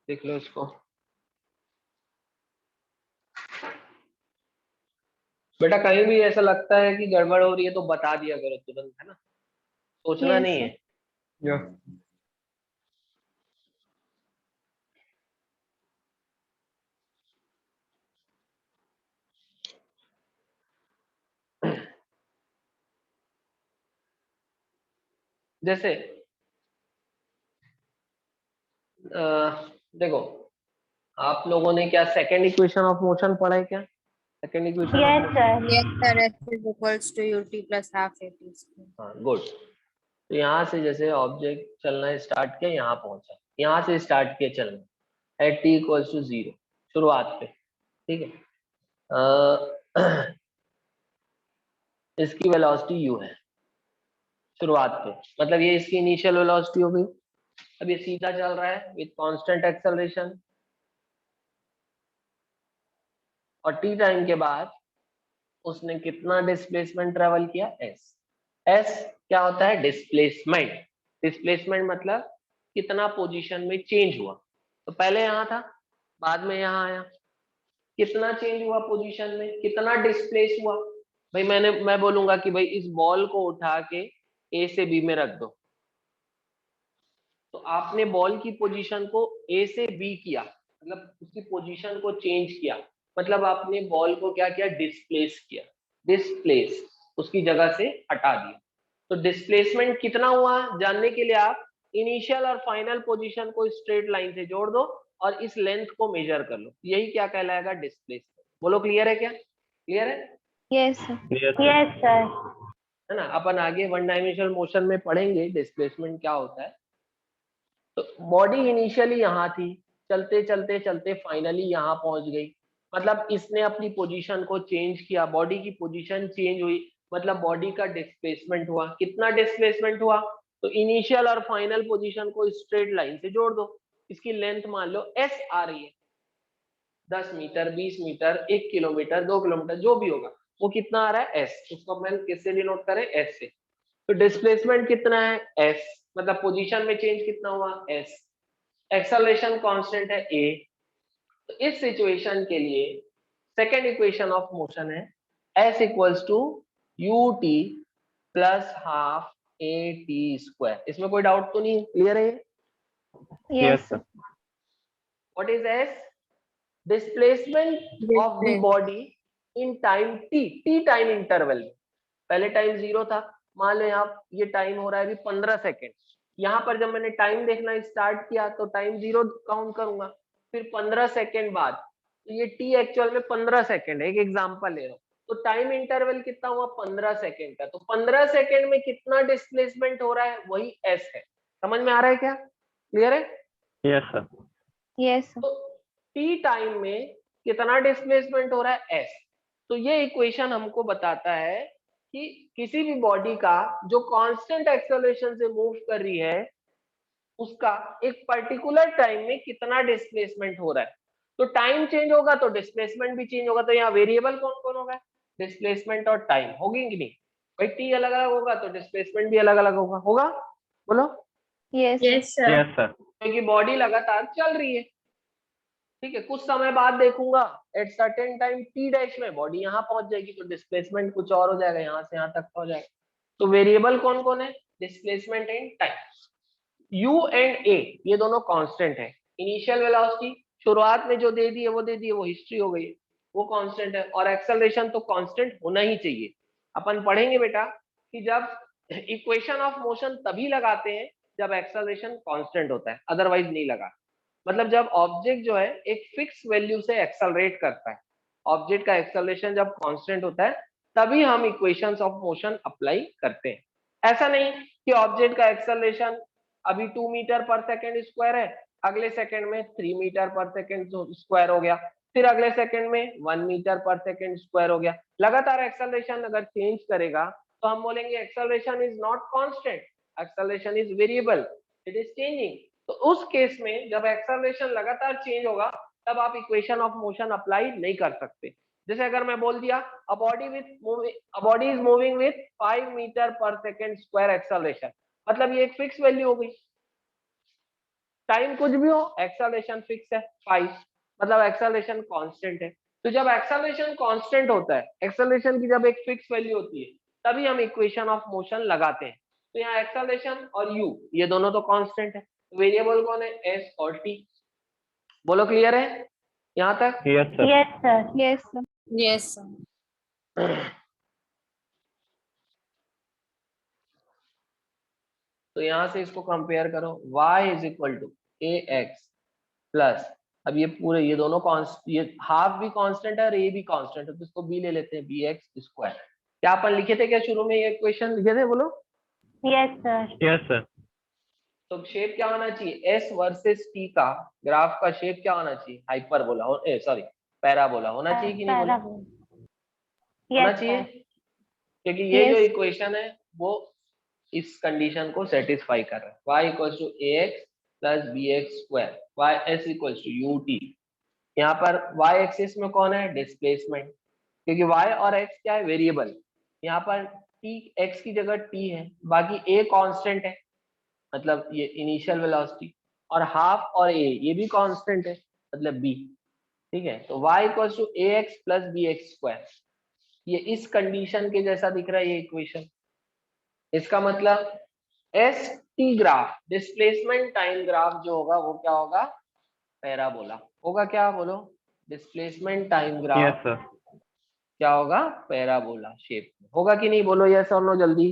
देख लो इसको, बेटा कहीं भी ऐसा लगता है कि गड़बड़ हो रही है तो बता दिया करो तुरंत, है ना? सोचना Yes. नहीं है। यस। जैसे देखो, आप लोगों ने क्या सेकेंड इक्वेशन ऑफ मोशन पढ़ा है क्या? Second equation of Yes, motion, sir. Yes, sir. S is equals to ut plus half at square. हाँ गुड। तो यहाँ से जैसे ऑब्जेक्ट चलना स्टार्ट किया, यहाँ पहुंचा, यहाँ से स्टार्ट किया चलना एट t इक्वल्स टू 0 शुरुआत पे, ठीक है? इसकी वेलोसिटी u है शुरुआत पे, मतलब ये इसकी इनिशियल वेलोसिटी हो गई। अब ये सीधा चल रहा है विद कांस्टेंट एक्सेलरेशन, और t टाइम के बाद उसने कितना डिस्प्लेसमेंट ट्रेवल किया? s क्या होता है? डिस्प्लेसमेंट। डिस्प्लेसमेंट मतलब कितना पोजीशन में चेंज हुआ, तो पहले यहाँ था, बाद में यहाँ आया, कितना चेंज हुआ पोजीशन में, कितना डिस्प्लेस हुआ? भाई मैं बोलूंगा कि भाई इस बॉल को उठा के ए से बी में रख दो, तो आपने बॉल की पोजीशन को ए से बी किया, मतलब उसकी पोजीशन को चेंज किया, मतलब आपने बॉल को क्या किया? डिस्प्लेस किया, डिस्प्लेस, उसकी जगह से हटा दिया। तो डिस्प्लेसमेंट कितना हुआ जानने के लिए आप इनिशियल और फाइनल पोजीशन को स्ट्रेट लाइन से जोड़ दो और इस लेंथ को मेजर कर लो, यही क्या कहलाएगा? डिस्प्लेसमेंट। बोलो क्लियर है क्या? क्लियर है? Yes, sir. Yes, sir. है ना? अपन आगे वन डायमेंशनल मोशन में पढ़ेंगे डिस्प्लेसमेंट क्या होता है। तो बॉडी इनिशियली यहाँ थी, चलते चलते चलते फाइनली यहाँ पहुंच गई, मतलब इसने अपनी पोजीशन को चेंज किया, बॉडी की पोजीशन चेंज हुई, मतलब बॉडी का डिस्प्लेसमेंट हुआ। कितना डिस्प्लेसमेंट हुआ? तो इनिशियल और फाइनल पोजीशन को स्ट्रेट लाइन से जोड़ दो, इसकी लेंथ मान लो s आ रही है, 10 मीटर, 20 मीटर, 1 किलोमीटर, 2 किलोमीटर, जो भी होगा वो कितना आ रहा है एस, उसको अपन किससे डिनोट करें, एस से। तो डिस्प्लेसमेंट कितना है एस, मतलब पोजीशन में चेंज कितना हुआ एस, एक्सेलरेशन कांस्टेंट है ए। तो इस सिचुएशन के लिए सेकेंड इक्वेशन ऑफ मोशन है s equals to u t plus half a t square. इसमें कोई डाउट तो नहीं, क्लियर है? Yes, sir. What is S? Displacement of the body in time t, t time interval में। पहले time 0 था, मान लो यहाँ ये टाइम हो रहा है अभी 15 सेकेंड। यहाँ पर जब मैंने टाइम देखना स्टार्ट किया तो टाइम 0 काउंट करूंगा, फिर 15 सेकेंड बाद, तो ये t एक्चुअल में 15 सेकेंड है, एक एग्जांपल ले रहा हूँ। तो टाइम इंटरवल कितना हुआ 15 सेकेंड का, तो 15 सेकेंड में कितना डिस्प्लेसमेंट हो रहा है वही S है। समझ में आ रहा है क्या? क्लियर है? Yes, sir. Yes, sir. तो t टाइम में कितना डिस्प्लेसमेंट हो रहा है s। तो ये इक्वेशन हमको बताता है कि किसी भी बॉडी का जो कांस्टेंट एक्सेलरेशन से मूव कर रही है उसका एक पर्टिकुलर टाइम में कितना डिस्प्लेसमेंट हो रहा है। तो टाइम चेंज होगा तो डिस्प्लेसमेंट भी चेंज होगा। तो यहाँ वेरिएबल कौन कौन होगा, डिस्प्लेसमेंट और टाइम होगी कि नहीं भाई? टी अलग अलग होगा तो डिस्प्लेसमेंट भी अलग अलग होगा बोलो। Yes, sir. Yes, sir. क्योंकि बॉडी लगातार चल रही है, ठीक है। कुछ समय बाद देखूंगा at certain time T dash में बॉडी यहाँ पहुंच जाएगी तो डिस्प्लेसमेंट कुछ और हो जाएगा, यहाँ से यहाँ तक हो जाएगा। तो वेरिएबल कौन कौन है, displacement and time. U and A ये दोनों कांस्टेंट है। इनिशियल वेलोसिटी शुरुआत में जो दे दी है वो हिस्ट्री हो गई, वो कांस्टेंट है। और एक्सेलरेशन तो कांस्टेंट होना ही चाहिए। अपन पढ़ेंगे बेटा कि जब इक्वेशन ऑफ मोशन तभी लगाते हैं जब एक्सेलरेशन कांस्टेंट होता है, अदरवाइज नहीं लगा। मतलब जब ऑब्जेक्ट जो है एक फिक्स वैल्यू से एक्सेलरेट करता है, ऑब्जेक्ट का एक्सेलरेशन जब कांस्टेंट होता है तभी हम इक्वेशंस ऑफ मोशन अप्लाई करते हैं। ऐसा नहीं कि ऑब्जेक्ट का एक्सेलरेशन अभी 2 मीटर पर सेकेंड स्क्वायर है, अगले सेकंड में 3 मीटर पर सेकेंड स्क्वायर हो गया, फिर अगले सेकंड में 1 मीटर पर सेकेंड स्क्वायर हो गया। लगातार एक्सेलरेशन अगर चेंज करेगा तो हम बोलेंगे acceleration is not constant, acceleration is variable, it is changing. तो उस केस में जब एक्सेलरेशन लगातार चेंज होगा तब आप इक्वेशन ऑफ मोशन अप्लाई नहीं कर सकते। जैसे अगर मैं बोल दिया a body is moving with 5 metre per second square acceleration, मतलब ये एक फिक्स वैल्यू हो गई। टाइम कुछ भी हो एक्सेलरेशन फिक्स है 5, मतलब एक्सेलरेशन कांस्टेंट है। तो जब एक्सेलरेशन कांस्टेंट होता है, एक्सेलरेशन की जब एक फिक्स वैल्यू होती है तभी हम इक्वेशन ऑफ मोशन लगाते हैं। तो यहाँ एक्सेलरेशन और यू ये दोनों तो कांस्टेंट है, वेरिएबल कौन है एस और टी। बोलो क्लियर है यहाँ तक? Yes, sir. Yes, sir. Yes, sir. Yes, sir. तो यहाँ से इसको कंपेयर करो, y is equal to A x plus, अब ये पूरे ये दोनों ये हाफ भी कांस्टेंट है और ए भी कांस्टेंट है तो इसको b ले लेते हैं बी एक्स स्क्वायर। क्या अपन लिखे थे क्या शुरू में, ये इक्वेशन लिखे थे बोलो? Yes, sir. Yes, sir. तो शेप क्या होना चाहिए, एस वर्सेस टी का ग्राफ का शेप क्या होना चाहिए, हाइपरबोला सॉरी पैराबोला होना चाहिए कि नहीं बोला? होना Yes, चाहिए, sir. क्योंकि ये जो Yes. इक्वेशन है वो इस कंडीशन को सेटिस्फाई कर रहा है। y equals to A x plus B x square, y s equals to u t. यहाँ पर y एक्सिस में कौन है, डिस्प्लेसमेंट, क्योंकि y और x क्या है, वेरिएबल। यहाँ पर t x की जगह t है, बाकी a कांस्टेंट है, मतलब ये इनिशियल वेलोसिटी, और हाफ और a ये भी कांस्टेंट है, मतलब b। ठीक है, तो y equals to A x plus B x square, ये इस कंडीशन के जैसा दिख रहा है ये इक्वेशन। इसका मतलब S T graph, displacement time graph जो होगा वो क्या होगा, पैराबोला होगा। क्या बोलो, displacement time graph Yes, sir. क्या होगा, पैराबोला शेप में होगा कि नहीं, बोलो यस और नो जल्दी।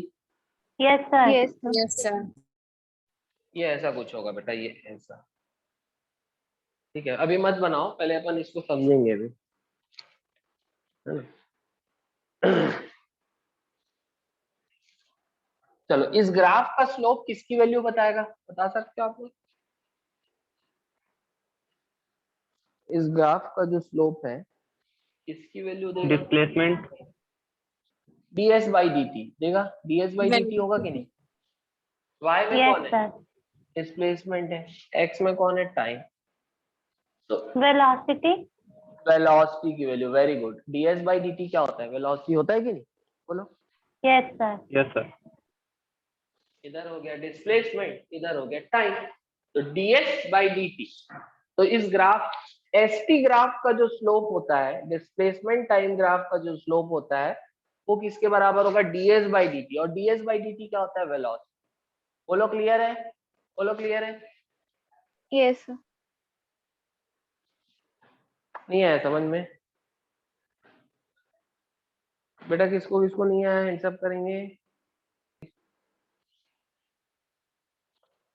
Yes, sir. Yes, sir. Yes, sir. ये ऐसा कुछ होगा बेटा, ये ऐसा। ठीक है, अभी मत बनाओ, पहले अपन इसको समझेंगे अभी, है ना? चलो, इस ग्राफ का स्लोप किसकी वैल्यू बताएगा, बता सकते हो आप लोग? इस ग्राफ का जो स्लोप है किसकी वैल्यू देगा, Displacement. ds बाई dt देगा। ds बाई dt होगा कि नहीं? y में Yes, कौन है, sir. डिस्प्लेसमेंट है, x में कौन है, टाइम। तो Velocity. वेलोसिटी की value, very good. ds by dt क्या होता है? वेलोसिटी होता है कि नहीं? बोलो। Yes, sir. Yes, sir. इधर हो गया डिस्प्लेसमेंट, इधर हो गया टाइम। तो ds बाई dt, तो इस ग्राफ st ग्राफ का जो स्लोप होता है, डिस्प्लेसमेंट टाइम ग्राफ का जो स्लोप होता है, वो किसके बराबर होगा? ds by dt। और ds बाई dt क्या होता है? वेलोसिटी। बोलो क्लियर है? बोलो क्लियर है? Yes, sir. नहीं आया समझ में? बेटा किसको किसको नहीं आया हैंड्स अप करेंगे।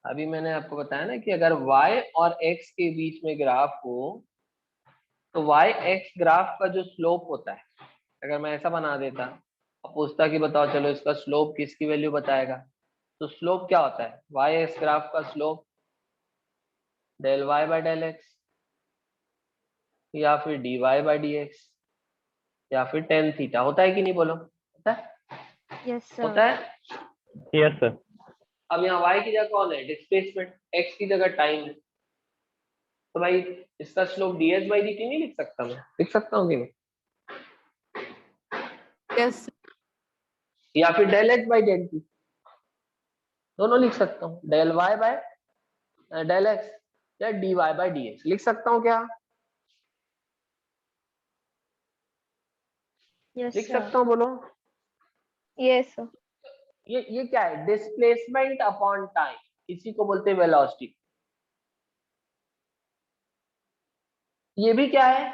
अभी मैंने आपको बताया ना कि अगर y और x के बीच में ग्राफ हो, तो y x ग्राफ का जो स्लोप होता है, अगर मैं ऐसा बना देता और पूछता कि बताओ चलो इसका स्लोप किसकी वैल्यू बताएगा, तो स्लोप क्या होता है? y x ग्राफ का slope del y by del x, या फिर dy बाई dx, या फिर tan थीटा। होता है कि नहीं? बोलो होता है? Yes, sir. होता है। Yes, sir. अब यहाँ y की जगह कौन है? डिस्प्लेसमेंट। x की जगह टाइम है। तो भाई इसका स्लोप ds बाई dt नहीं लिख सकता मैं? लिख सकता हूँ कि नहीं? Yes. या फिर del h by del t, दोनों लिख सकता हूँ। Del y by del x या dy बाई dx लिख सकता हूँ क्या? Yes, लिख sir. सकता हूँ, बोलो। Yes, sir. ये क्या है? डिस्प्लेसमेंट अपॉन टाइम, इसी को बोलते हैं वेलोसिटी। ये भी क्या है?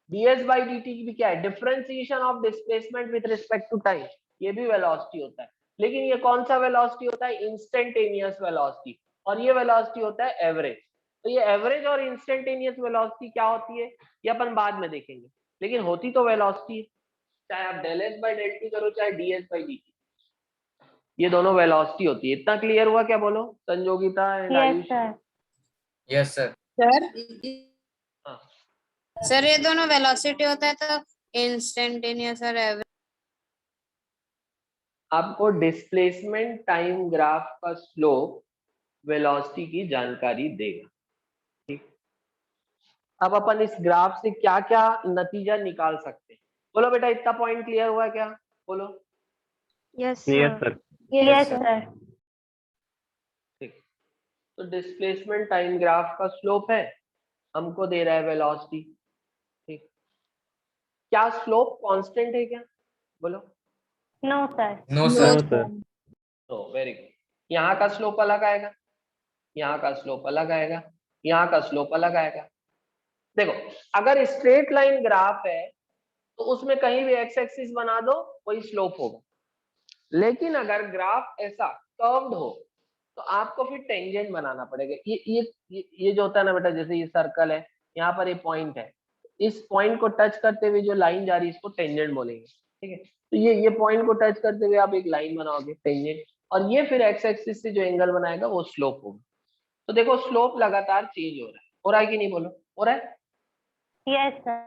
ds बाई dt भी क्या है? Differentiation of displacement with respect to time. ये भी वेलोसिटी होता है, लेकिन ये कौन सा वेलोसिटी होता है? Instantaneous velocity. और ये वेलोसिटी होता है एवरेज। तो ये एवरेज और इंस्टेंटेनियस वेलोसिटी क्या होती है, ये अपन बाद में देखेंगे, लेकिन होती तो वेलोसिटी है। चाहे आप del h by del t करो, चाहे d h by d t, ये दोनों वेलोसिटी होती है। इतना क्लियर हुआ क्या? बोलो Sanyogita and Yes, Ayush. sir. Yes, sir. Sir हाँ, सर ये दोनों वेलोसिटी होता है तो इंस्टेंटेनियस और एवरेज। आपको डिस्प्लेसमेंट टाइम ग्राफ का स्लोप वेलोसिटी की जानकारी देगा। ठीक, अब अपन इस ग्राफ से क्या क्या नतीजा निकाल सकते हैं? बोलो बेटा, इतना पॉइंट क्लियर हुआ क्या? बोलो। Yes, sir. Yes, sir. Yes, sir. sir. ठीक, तो डिस्प्लेसमेंट टाइम ग्राफ का स्लोप है, हमको दे रहा है वेलोसिटी। ठीक, क्या स्लोप कांस्टेंट है क्या? बोलो। No, sir. No, No, sir. No, sir. No, very good. यहाँ का स्लोप अलग आएगा, यहाँ का स्लोप अलग आएगा, यहाँ का स्लोप अलग आएगा। देखो, अगर स्ट्रेट लाइन ग्राफ है तो उसमें कहीं भी एक्स एक्सिस बना दो, वही स्लोप होगा। लेकिन अगर ग्राफ ऐसा कर्व्ड हो तो आपको फिर टेंजेंट बनाना पड़ेगा। ये जो होता है ना बेटा, जैसे ये सर्कल है, यहाँ पर ये पॉइंट है, इस पॉइंट को टच करते हुए जो लाइन जा रही है इसको टेंजेंट बोलेंगे। ठीक है, तो ये पॉइंट को टच करते हुए आप एक लाइन बनाओगे, टेंजेंट, और ये फिर एक्स एक्सिस से जो एंगल बनाएगा वो स्लोप होगा। तो देखो स्लोप लगातार चेंज हो रहा है कि नहीं? बोलो, हो रहा है? Yes, sir.